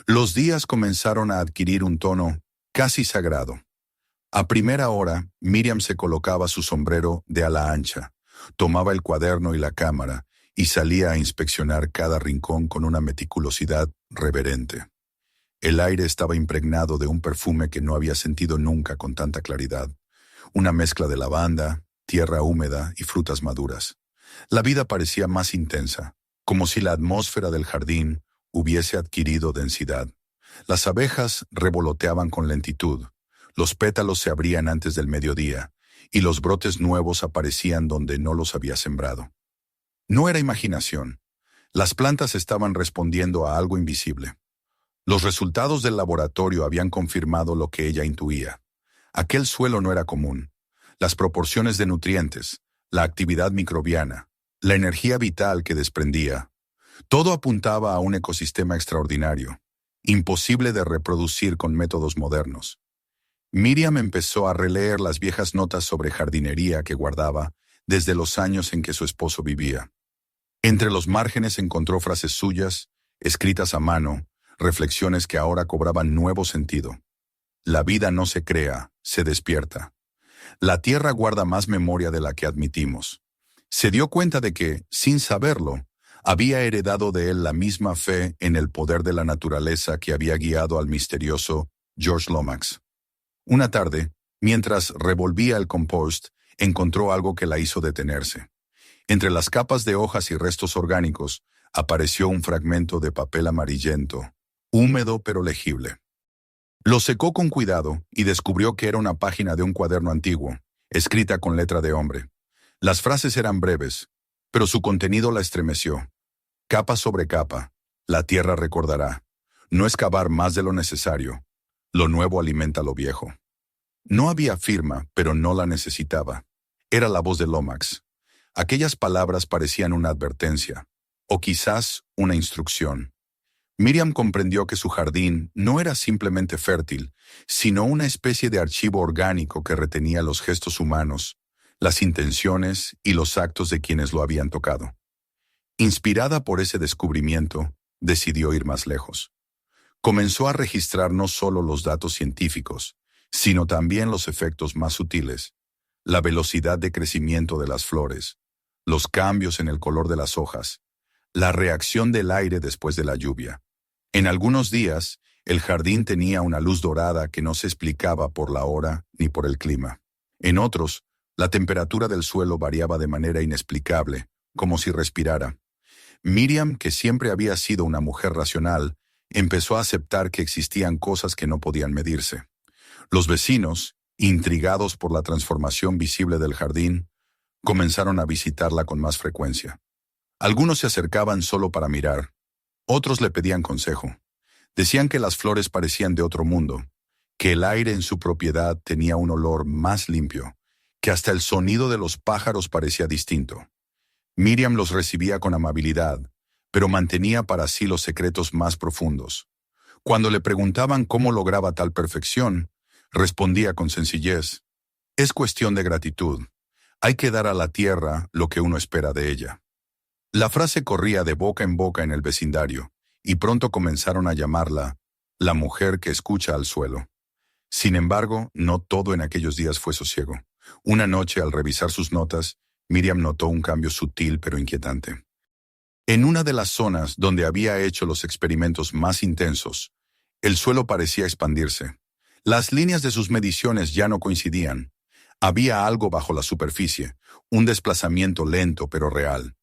Los días comenzaron a adquirir un tono casi sagrado. A primera hora, Miriam se colocaba su sombrero de ala ancha, tomaba el cuaderno y la cámara y salía a inspeccionar cada rincón con una meticulosidad reverente. El aire estaba impregnado de un perfume que no había sentido nunca con tanta claridad, una mezcla de lavanda, tierra húmeda y frutas maduras. La vida parecía más intensa, como si la atmósfera del jardín hubiese adquirido densidad. Las abejas revoloteaban con lentitud, los pétalos se abrían antes del mediodía, y los brotes nuevos aparecían donde no los había sembrado. No era imaginación. Las plantas estaban respondiendo a algo invisible. Los resultados del laboratorio habían confirmado lo que ella intuía. Aquel suelo no era común. Las proporciones de nutrientes, la actividad microbiana, la energía vital que desprendía. Todo apuntaba a un ecosistema extraordinario, imposible de reproducir con métodos modernos. Miriam empezó a releer las viejas notas sobre jardinería que guardaba desde los años en que su esposo vivía. Entre los márgenes encontró frases suyas, escritas a mano, reflexiones que ahora cobraban nuevo sentido. La vida no se crea, se despierta. La tierra guarda más memoria de la que admitimos. Se dio cuenta de que, sin saberlo, había heredado de él la misma fe en el poder de la naturaleza que había guiado al misterioso George Lomax. Una tarde, mientras revolvía el compost, encontró algo que la hizo detenerse. Entre las capas de hojas y restos orgánicos, apareció un fragmento de papel amarillento, húmedo pero legible. Lo secó con cuidado y descubrió que era una página de un cuaderno antiguo, escrita con letra de hombre. Las frases eran breves, pero su contenido la estremeció. Capa sobre capa, la tierra recordará. No excavar más de lo necesario. Lo nuevo alimenta lo viejo. No había firma, pero no la necesitaba. Era la voz de Lomax. Aquellas palabras parecían una advertencia, o quizás una instrucción. Miriam comprendió que su jardín no era simplemente fértil, sino una especie de archivo orgánico que retenía los gestos humanos, las intenciones y los actos de quienes lo habían tocado. Inspirada por ese descubrimiento, decidió ir más lejos. Comenzó a registrar no solo los datos científicos, sino también los efectos más sutiles, la velocidad de crecimiento de las flores, los cambios en el color de las hojas, la reacción del aire después de la lluvia. En algunos días, el jardín tenía una luz dorada que no se explicaba por la hora ni por el clima. En otros, la temperatura del suelo variaba de manera inexplicable, como si respirara. Miriam, que siempre había sido una mujer racional, empezó a aceptar que existían cosas que no podían medirse. Los vecinos, intrigados por la transformación visible del jardín, comenzaron a visitarla con más frecuencia. Algunos se acercaban solo para mirar, otros le pedían consejo. Decían que las flores parecían de otro mundo, que el aire en su propiedad tenía un olor más limpio, que hasta el sonido de los pájaros parecía distinto. Miriam los recibía con amabilidad, pero mantenía para sí los secretos más profundos. Cuando le preguntaban cómo lograba tal perfección, respondía con sencillez: es cuestión de gratitud. Hay que dar a la tierra lo que uno espera de ella. La frase corría de boca en boca en el vecindario, y pronto comenzaron a llamarla la mujer que escucha al suelo. Sin embargo, no todo en aquellos días fue sosiego. Una noche, al revisar sus notas, Miriam notó un cambio sutil pero inquietante. En una de las zonas donde había hecho los experimentos más intensos, el suelo parecía expandirse. Las líneas de sus mediciones ya no coincidían. Había algo bajo la superficie, un desplazamiento lento pero real.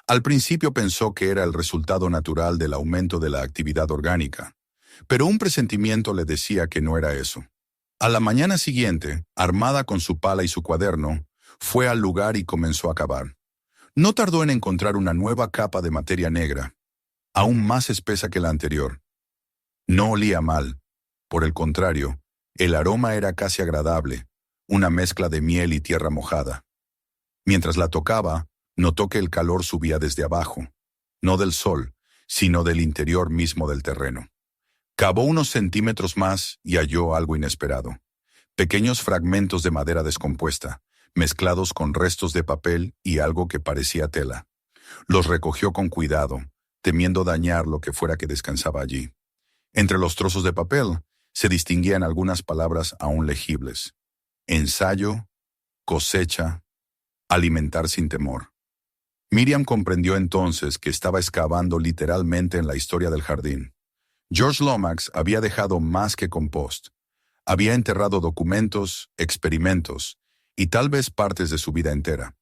Al principio pensó que era el resultado natural del aumento de la actividad orgánica, pero un presentimiento le decía que no era eso. A la mañana siguiente, armada con su pala y su cuaderno, fue al lugar y comenzó a cavar. No tardó en encontrar una nueva capa de materia negra, aún más espesa que la anterior. No olía mal. Por el contrario, el aroma era casi agradable, una mezcla de miel y tierra mojada. Mientras la tocaba, notó que el calor subía desde abajo, no del sol, sino del interior mismo del terreno. Cavó unos centímetros más y halló algo inesperado. Pequeños fragmentos de madera descompuesta, mezclados con restos de papel y algo que parecía tela. Los recogió con cuidado, temiendo dañar lo que fuera que descansaba allí. Entre los trozos de papel se distinguían algunas palabras aún legibles: ensayo, cosecha, alimentar sin temor. Miriam comprendió entonces que estaba excavando literalmente en la historia del jardín. George Lomax había dejado más que compost. Había enterrado documentos, experimentos y tal vez partes de su vida entera.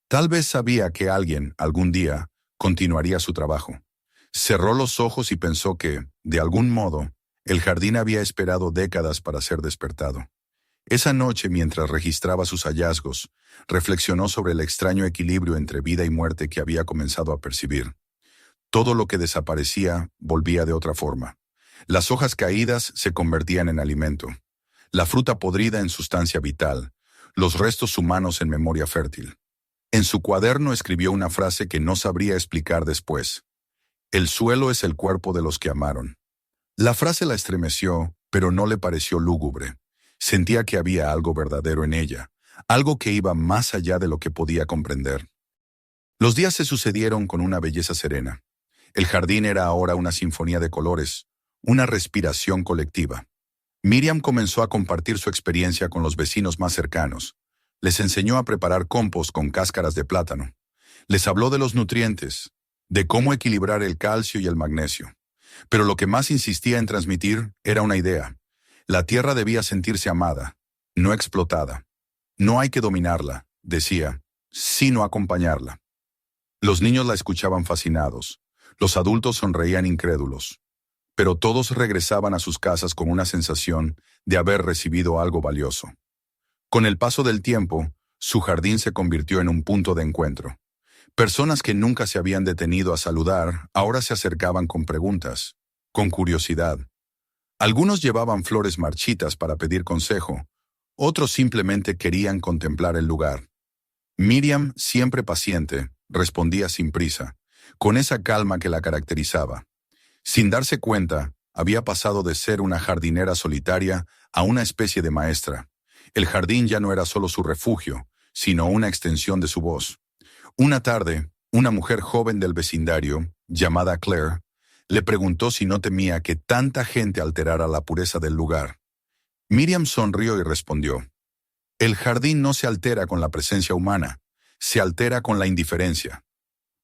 Tal vez sabía que alguien, algún día, continuaría su trabajo. Cerró los ojos y pensó que, de algún modo, el jardín había esperado décadas para ser despertado. Esa noche, mientras registraba sus hallazgos, reflexionó sobre el extraño equilibrio entre vida y muerte que había comenzado a percibir. Todo lo que desaparecía volvía de otra forma. Las hojas caídas se convertían en alimento, la fruta podrida en sustancia vital, los restos humanos en memoria fértil. En su cuaderno escribió una frase que no sabría explicar después. El suelo es el cuerpo de los que amaron. La frase la estremeció, pero no le pareció lúgubre. Sentía que había algo verdadero en ella, algo que iba más allá de lo que podía comprender. Los días se sucedieron con una belleza serena. El jardín era ahora una sinfonía de colores, una respiración colectiva. Miriam comenzó a compartir su experiencia con los vecinos más cercanos. Les enseñó a preparar compost con cáscaras de plátano. Les habló de los nutrientes, de cómo equilibrar el calcio y el magnesio. Pero lo que más insistía en transmitir era una idea. La tierra debía sentirse amada, no explotada. No hay que dominarla, decía, sino acompañarla. Los niños la escuchaban fascinados. Los adultos sonreían incrédulos. Pero todos regresaban a sus casas con una sensación de haber recibido algo valioso. Con el paso del tiempo, su jardín se convirtió en un punto de encuentro. Personas que nunca se habían detenido a saludar ahora se acercaban con preguntas, con curiosidad. Algunos llevaban flores marchitas para pedir consejo, otros simplemente querían contemplar el lugar. Miriam, siempre paciente, respondía sin prisa, con esa calma que la caracterizaba. Sin darse cuenta, había pasado de ser una jardinera solitaria a una especie de maestra. El jardín ya no era solo su refugio, sino una extensión de su voz. Una tarde, una mujer joven del vecindario, llamada Claire, le preguntó si no temía que tanta gente alterara la pureza del lugar. Miriam sonrió y respondió: el jardín no se altera con la presencia humana, se altera con la indiferencia.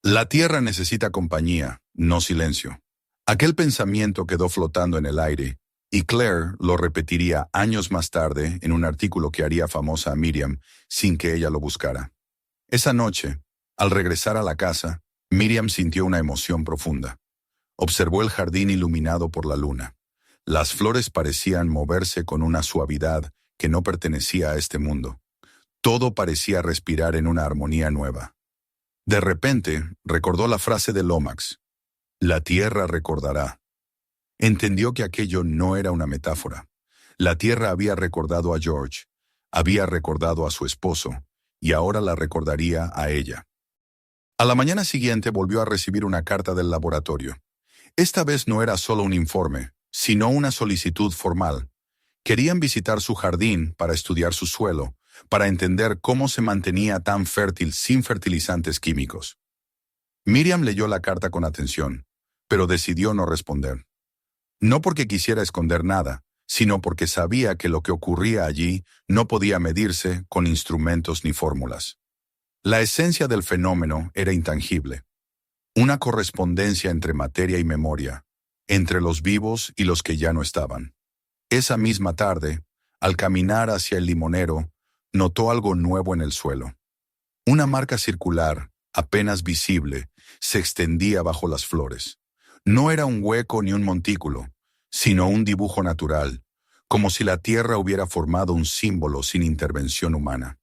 La tierra necesita compañía, no silencio. Aquel pensamiento quedó flotando en el aire, y Claire lo repetiría años más tarde en un artículo que haría famosa a Miriam sin que ella lo buscara. Esa noche, al regresar a la casa, Miriam sintió una emoción profunda. Observó el jardín iluminado por la luna. Las flores parecían moverse con una suavidad que no pertenecía a este mundo. Todo parecía respirar en una armonía nueva. De repente, recordó la frase de Lomax: la tierra recordará. Entendió que aquello no era una metáfora. La tierra había recordado a George, había recordado a su esposo, y ahora la recordaría a ella. A la mañana siguiente volvió a recibir una carta del laboratorio. Esta vez no era solo un informe, sino una solicitud formal. Querían visitar su jardín para estudiar su suelo, para entender cómo se mantenía tan fértil sin fertilizantes químicos. Miriam leyó la carta con atención, pero decidió no responder. No porque quisiera esconder nada, sino porque sabía que lo que ocurría allí no podía medirse con instrumentos ni fórmulas. La esencia del fenómeno era intangible. Una correspondencia entre materia y memoria, entre los vivos y los que ya no estaban. Esa misma tarde, al caminar hacia el limonero, notó algo nuevo en el suelo. Una marca circular, apenas visible, se extendía bajo las flores. No era un hueco ni un montículo, sino un dibujo natural, como si la tierra hubiera formado un símbolo sin intervención humana.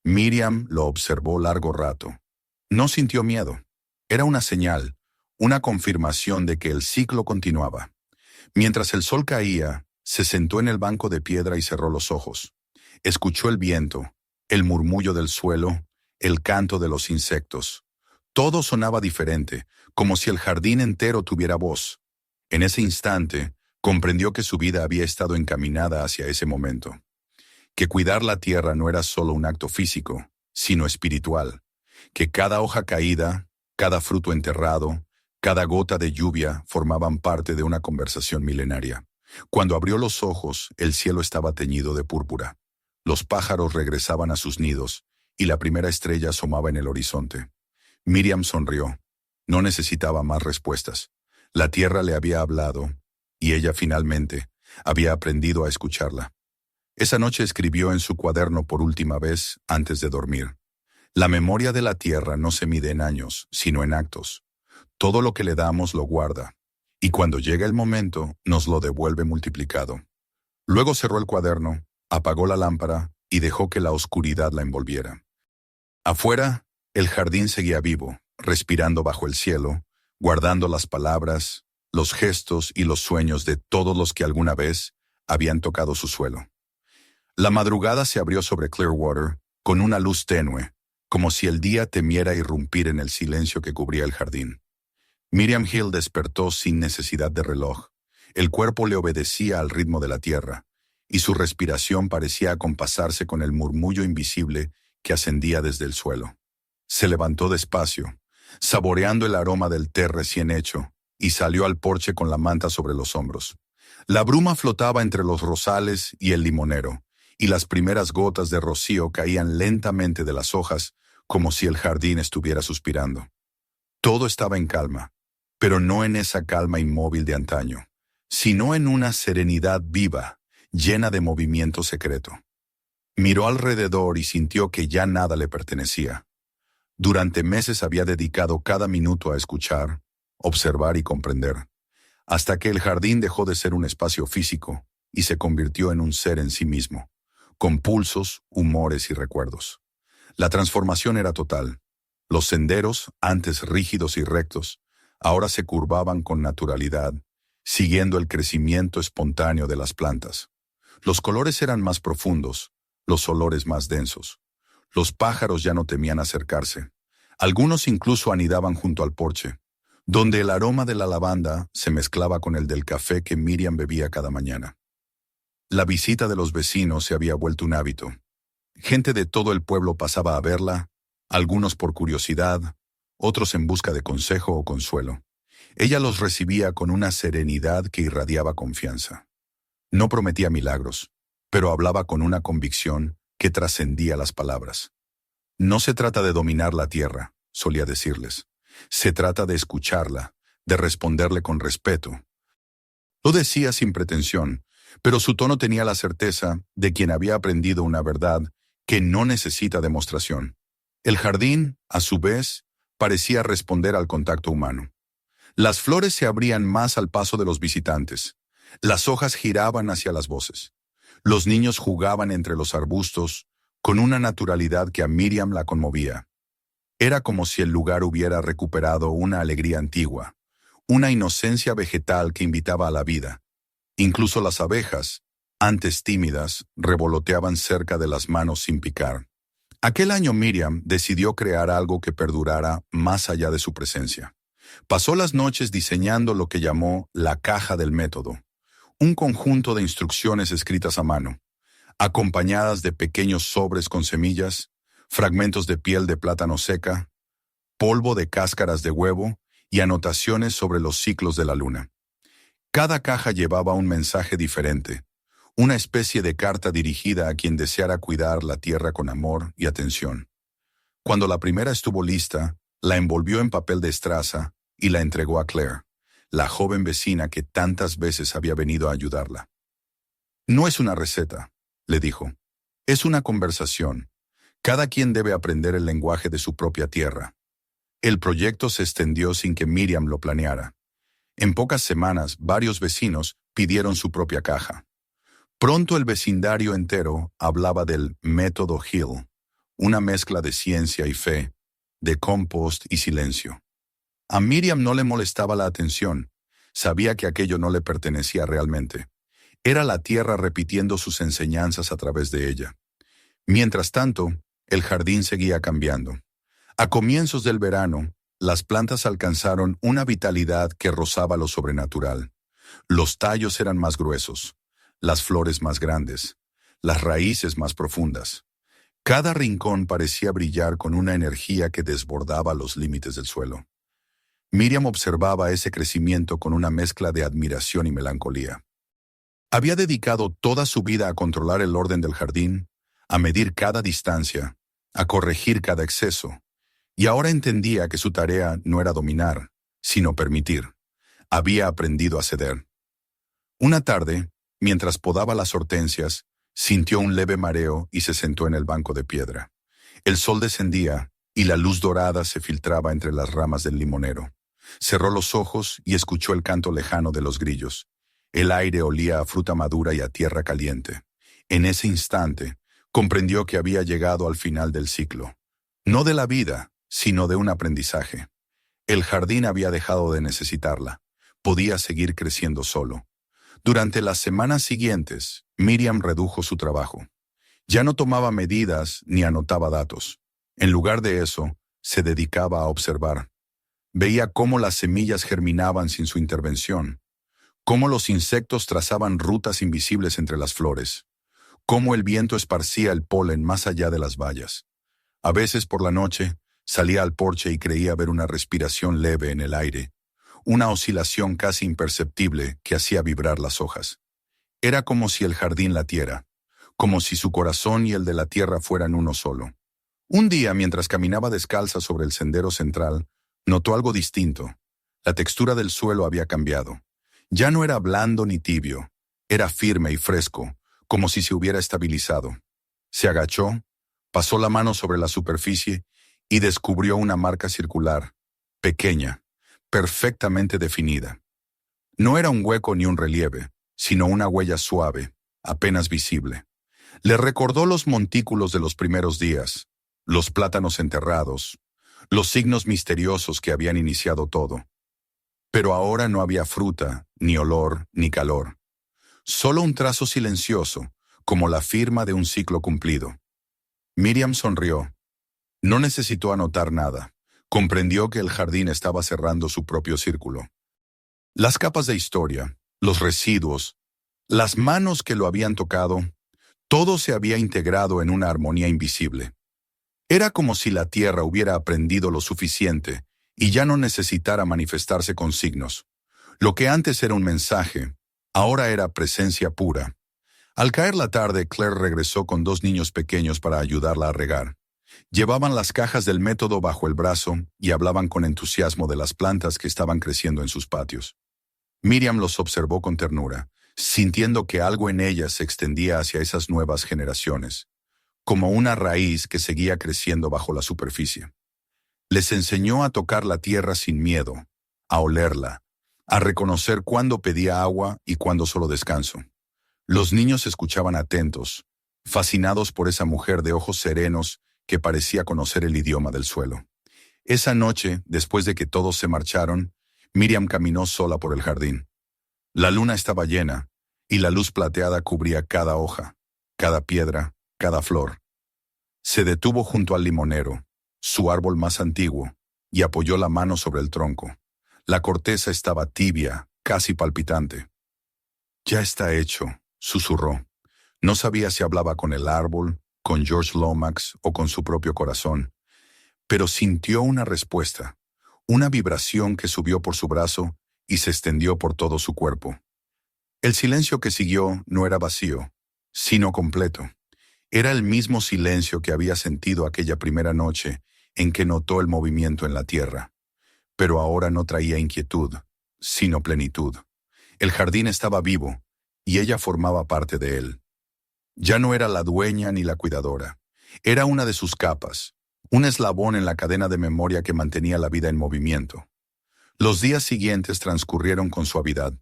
Miriam lo observó largo rato. No sintió miedo. Era una señal, una confirmación de que el ciclo continuaba. Mientras el sol caía, se sentó en el banco de piedra y cerró los ojos. Escuchó el viento, el murmullo del suelo, el canto de los insectos. Todo sonaba diferente, como si el jardín entero tuviera voz. En ese instante, comprendió que su vida había estado encaminada hacia ese momento. Que cuidar la tierra no era solo un acto físico, sino espiritual. Que cada hoja caída, cada fruto enterrado, cada gota de lluvia formaban parte de una conversación milenaria. Cuando abrió los ojos, el cielo estaba teñido de púrpura. Los pájaros regresaban a sus nidos, y la primera estrella asomaba en el horizonte. Miriam sonrió. No necesitaba más respuestas. La tierra le había hablado, y ella finalmente había aprendido a escucharla. Esa noche escribió en su cuaderno por última vez antes de dormir: la memoria de la tierra no se mide en años, sino en actos. Todo lo que le damos lo guarda, y cuando llega el momento, nos lo devuelve multiplicado. Luego cerró el cuaderno, apagó la lámpara y dejó que la oscuridad la envolviera. Afuera, el jardín seguía vivo, respirando bajo el cielo, guardando las palabras, los gestos y los sueños de todos los que alguna vez habían tocado su suelo. La madrugada se abrió sobre Clearwater con una luz tenue, como si el día temiera irrumpir en el silencio que cubría el jardín. Miriam Hill despertó sin necesidad de reloj. El cuerpo le obedecía al ritmo de la tierra, y su respiración parecía acompasarse con el murmullo invisible que ascendía desde el suelo. Se levantó despacio, saboreando el aroma del té recién hecho, y salió al porche con la manta sobre los hombros. La bruma flotaba entre los rosales y el limonero, y las primeras gotas de rocío caían lentamente de las hojas, como si el jardín estuviera suspirando. Todo estaba en calma, pero no en esa calma inmóvil de antaño, sino en una serenidad viva, llena de movimiento secreto. Miró alrededor y sintió que ya nada le pertenecía. Durante meses había dedicado cada minuto a escuchar, observar y comprender, hasta que el jardín dejó de ser un espacio físico y se convirtió en un ser en sí mismo, con pulsos, humores y recuerdos. La transformación era total. Los senderos, antes rígidos y rectos, ahora se curvaban con naturalidad, siguiendo el crecimiento espontáneo de las plantas. Los colores eran más profundos, los olores más densos. Los pájaros ya no temían acercarse. Algunos incluso anidaban junto al porche, donde el aroma de la lavanda se mezclaba con el del café que Miriam bebía cada mañana. La visita de los vecinos se había vuelto un hábito. Gente de todo el pueblo pasaba a verla, algunos por curiosidad, otros en busca de consejo o consuelo. Ella los recibía con una serenidad que irradiaba confianza. No prometía milagros, pero hablaba con una convicción que trascendía las palabras. No se trata de dominar la tierra, solía decirles. Se trata de escucharla, de responderle con respeto. Lo decía sin pretensión, pero su tono tenía la certeza de quien había aprendido una verdad que no necesita demostración. El jardín, a su vez, parecía responder al contacto humano. Las flores se abrían más al paso de los visitantes. Las hojas giraban hacia las voces. Los niños jugaban entre los arbustos con una naturalidad que a Miriam la conmovía. Era como si el lugar hubiera recuperado una alegría antigua, una inocencia vegetal que invitaba a la vida. Incluso las abejas, antes tímidas, revoloteaban cerca de las manos sin picar. Aquel año Miriam decidió crear algo que perdurara más allá de su presencia. Pasó las noches diseñando lo que llamó la caja del método, un conjunto de instrucciones escritas a mano, acompañadas de pequeños sobres con semillas, fragmentos de piel de plátano seca, polvo de cáscaras de huevo y anotaciones sobre los ciclos de la luna. Cada caja llevaba un mensaje diferente, una especie de carta dirigida a quien deseara cuidar la tierra con amor y atención. Cuando la primera estuvo lista, la envolvió en papel de estraza y la entregó a Claire, la joven vecina que tantas veces había venido a ayudarla. No es una receta, le dijo. Es una conversación. Cada quien debe aprender el lenguaje de su propia tierra. El proyecto se extendió sin que Miriam lo planeara. En pocas semanas, varios vecinos pidieron su propia caja. Pronto el vecindario entero hablaba del método Hill, una mezcla de ciencia y fe, de compost y silencio. A Miriam no le molestaba la atención. Sabía que aquello no le pertenecía realmente. Era la tierra repitiendo sus enseñanzas a través de ella. Mientras tanto, el jardín seguía cambiando. A comienzos del verano, las plantas alcanzaron una vitalidad que rozaba lo sobrenatural. Los tallos eran más gruesos, las flores más grandes, las raíces más profundas. Cada rincón parecía brillar con una energía que desbordaba los límites del suelo. Miriam observaba ese crecimiento con una mezcla de admiración y melancolía. Había dedicado toda su vida a controlar el orden del jardín, a medir cada distancia, a corregir cada exceso, y ahora entendía que su tarea no era dominar, sino permitir. Había aprendido a ceder. Una tarde, mientras podaba las hortensias, sintió un leve mareo y se sentó en el banco de piedra. El sol descendía y la luz dorada se filtraba entre las ramas del limonero. Cerró los ojos y escuchó el canto lejano de los grillos. El aire olía a fruta madura y a tierra caliente. En ese instante, comprendió que había llegado al final del ciclo. No de la vida, sino de un aprendizaje. El jardín había dejado de necesitarla. Podía seguir creciendo solo. Durante las semanas siguientes, Miriam redujo su trabajo. Ya no tomaba medidas ni anotaba datos. En lugar de eso, se dedicaba a observar. Veía cómo las semillas germinaban sin su intervención, cómo los insectos trazaban rutas invisibles entre las flores, cómo el viento esparcía el polen más allá de las vallas. A veces por la noche, salía al porche y creía ver una respiración leve en el aire, una oscilación casi imperceptible que hacía vibrar las hojas. Era como si el jardín latiera, como si su corazón y el de la tierra fueran uno solo. Un día, mientras caminaba descalza sobre el sendero central, notó algo distinto. La textura del suelo había cambiado. Ya no era blando ni tibio, era firme y fresco, como si se hubiera estabilizado. Se agachó, pasó la mano sobre la superficie y descubrió una marca circular, pequeña, perfectamente definida. No era un hueco ni un relieve, sino una huella suave, apenas visible. Le recordó los montículos de los primeros días, los plátanos enterrados, los signos misteriosos que habían iniciado todo. Pero ahora no había fruta, ni olor, ni calor. Solo un trazo silencioso, como la firma de un ciclo cumplido. Miriam sonrió. No necesitó anotar nada. Comprendió que el jardín estaba cerrando su propio círculo. Las capas de historia, los residuos, las manos que lo habían tocado, todo se había integrado en una armonía invisible. Era como si la tierra hubiera aprendido lo suficiente y ya no necesitara manifestarse con signos. Lo que antes era un mensaje, ahora era presencia pura. Al caer la tarde, Claire regresó con 2 niños pequeños para ayudarla a regar. Llevaban las cajas del método bajo el brazo y hablaban con entusiasmo de las plantas que estaban creciendo en sus patios. Miriam los observó con ternura, sintiendo que algo en ellas se extendía hacia esas nuevas generaciones, como una raíz que seguía creciendo bajo la superficie. Les enseñó a tocar la tierra sin miedo, a olerla, a reconocer cuándo pedía agua y cuándo solo descanso. Los niños escuchaban atentos, fascinados por esa mujer de ojos serenos que parecía conocer el idioma del suelo. Esa noche, después de que todos se marcharon, Miriam caminó sola por el jardín. La luna estaba llena, y la luz plateada cubría cada hoja, cada piedra, cada flor. Se detuvo junto al limonero, su árbol más antiguo, y apoyó la mano sobre el tronco. La corteza estaba tibia, casi palpitante. «Ya está hecho», susurró. No sabía si hablaba con el árbol, con George Lomax o con su propio corazón, pero sintió una respuesta, una vibración que subió por su brazo y se extendió por todo su cuerpo. El silencio que siguió no era vacío, sino completo. Era el mismo silencio que había sentido aquella primera noche en que notó el movimiento en la tierra. Pero ahora no traía inquietud, sino plenitud. El jardín estaba vivo, y ella formaba parte de él. Ya no era la dueña ni la cuidadora. Era una de sus capas, un eslabón en la cadena de memoria que mantenía la vida en movimiento. Los días siguientes transcurrieron con suavidad.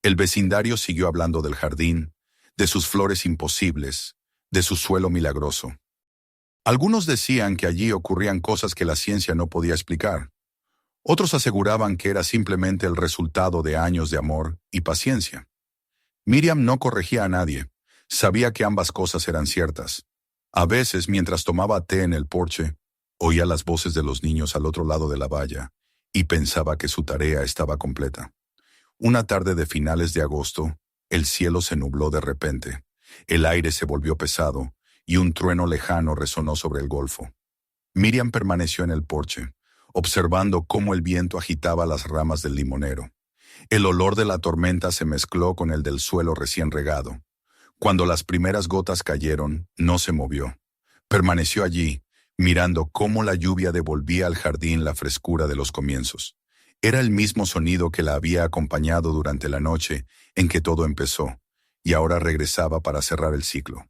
El vecindario siguió hablando del jardín, de sus flores imposibles, de su suelo milagroso. Algunos decían que allí ocurrían cosas que la ciencia no podía explicar. Otros aseguraban que era simplemente el resultado de años de amor y paciencia. Miriam no corregía a nadie. Sabía que ambas cosas eran ciertas. A veces, mientras tomaba té en el porche, oía las voces de los niños al otro lado de la valla y pensaba que su tarea estaba completa. Una tarde de finales de agosto, el cielo se nubló de repente. El aire se volvió pesado y un trueno lejano resonó sobre el golfo. Miriam permaneció en el porche, observando cómo el viento agitaba las ramas del limonero. El olor de la tormenta se mezcló con el del suelo recién regado. Cuando las primeras gotas cayeron, no se movió. Permaneció allí, mirando cómo la lluvia devolvía al jardín la frescura de los comienzos. Era el mismo sonido que la había acompañado durante la noche en que todo empezó, y ahora regresaba para cerrar el ciclo.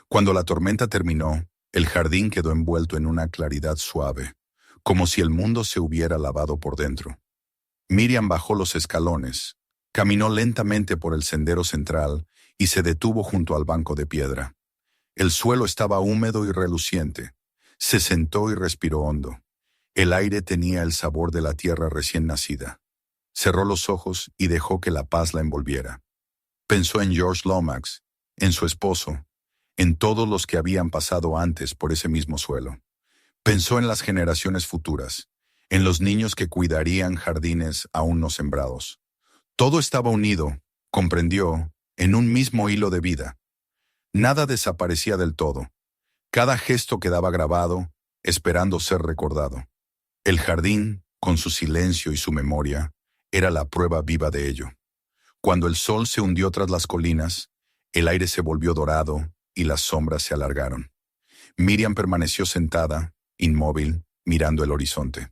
Cuando la tormenta terminó, el jardín quedó envuelto en una claridad suave, como si el mundo se hubiera lavado por dentro. Miriam bajó los escalones, caminó lentamente por el sendero central y se detuvo junto al banco de piedra. El suelo estaba húmedo y reluciente. Se sentó y respiró hondo. El aire tenía el sabor de la tierra recién nacida. Cerró los ojos y dejó que la paz la envolviera. Pensó en George Lomax, en su esposo, en todos los que habían pasado antes por ese mismo suelo. Pensó en las generaciones futuras, en los niños que cuidarían jardines aún no sembrados. Todo estaba unido, comprendió, en un mismo hilo de vida. Nada desaparecía del todo. Cada gesto quedaba grabado, esperando ser recordado. El jardín, con su silencio y su memoria, era la prueba viva de ello. Cuando el sol se hundió tras las colinas, el aire se volvió dorado y las sombras se alargaron. Miriam permaneció sentada, inmóvil, mirando el horizonte.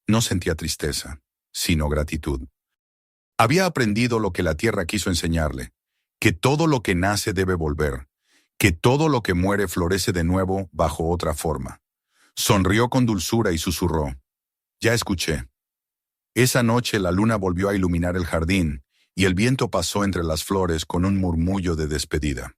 No sentía tristeza, sino gratitud. Había aprendido lo que la tierra quiso enseñarle, que todo lo que nace debe volver, que todo lo que muere florece de nuevo bajo otra forma. Sonrió con dulzura y susurró: «Ya escuché». Esa noche la luna volvió a iluminar el jardín, y el viento pasó entre las flores con un murmullo de despedida.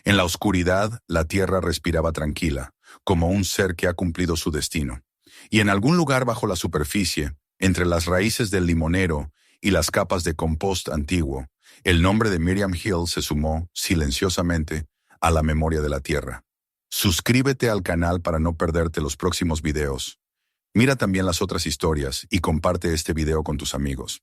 En la oscuridad, la tierra respiraba tranquila, como un ser que ha cumplido su destino. Y en algún lugar bajo la superficie, entre las raíces del limonero y las capas de compost antiguo, el nombre de Miriam Hill se sumó, silenciosamente, a la memoria de la tierra. Suscríbete al canal para no perderte los próximos videos. Mira también las otras historias y comparte este video con tus amigos.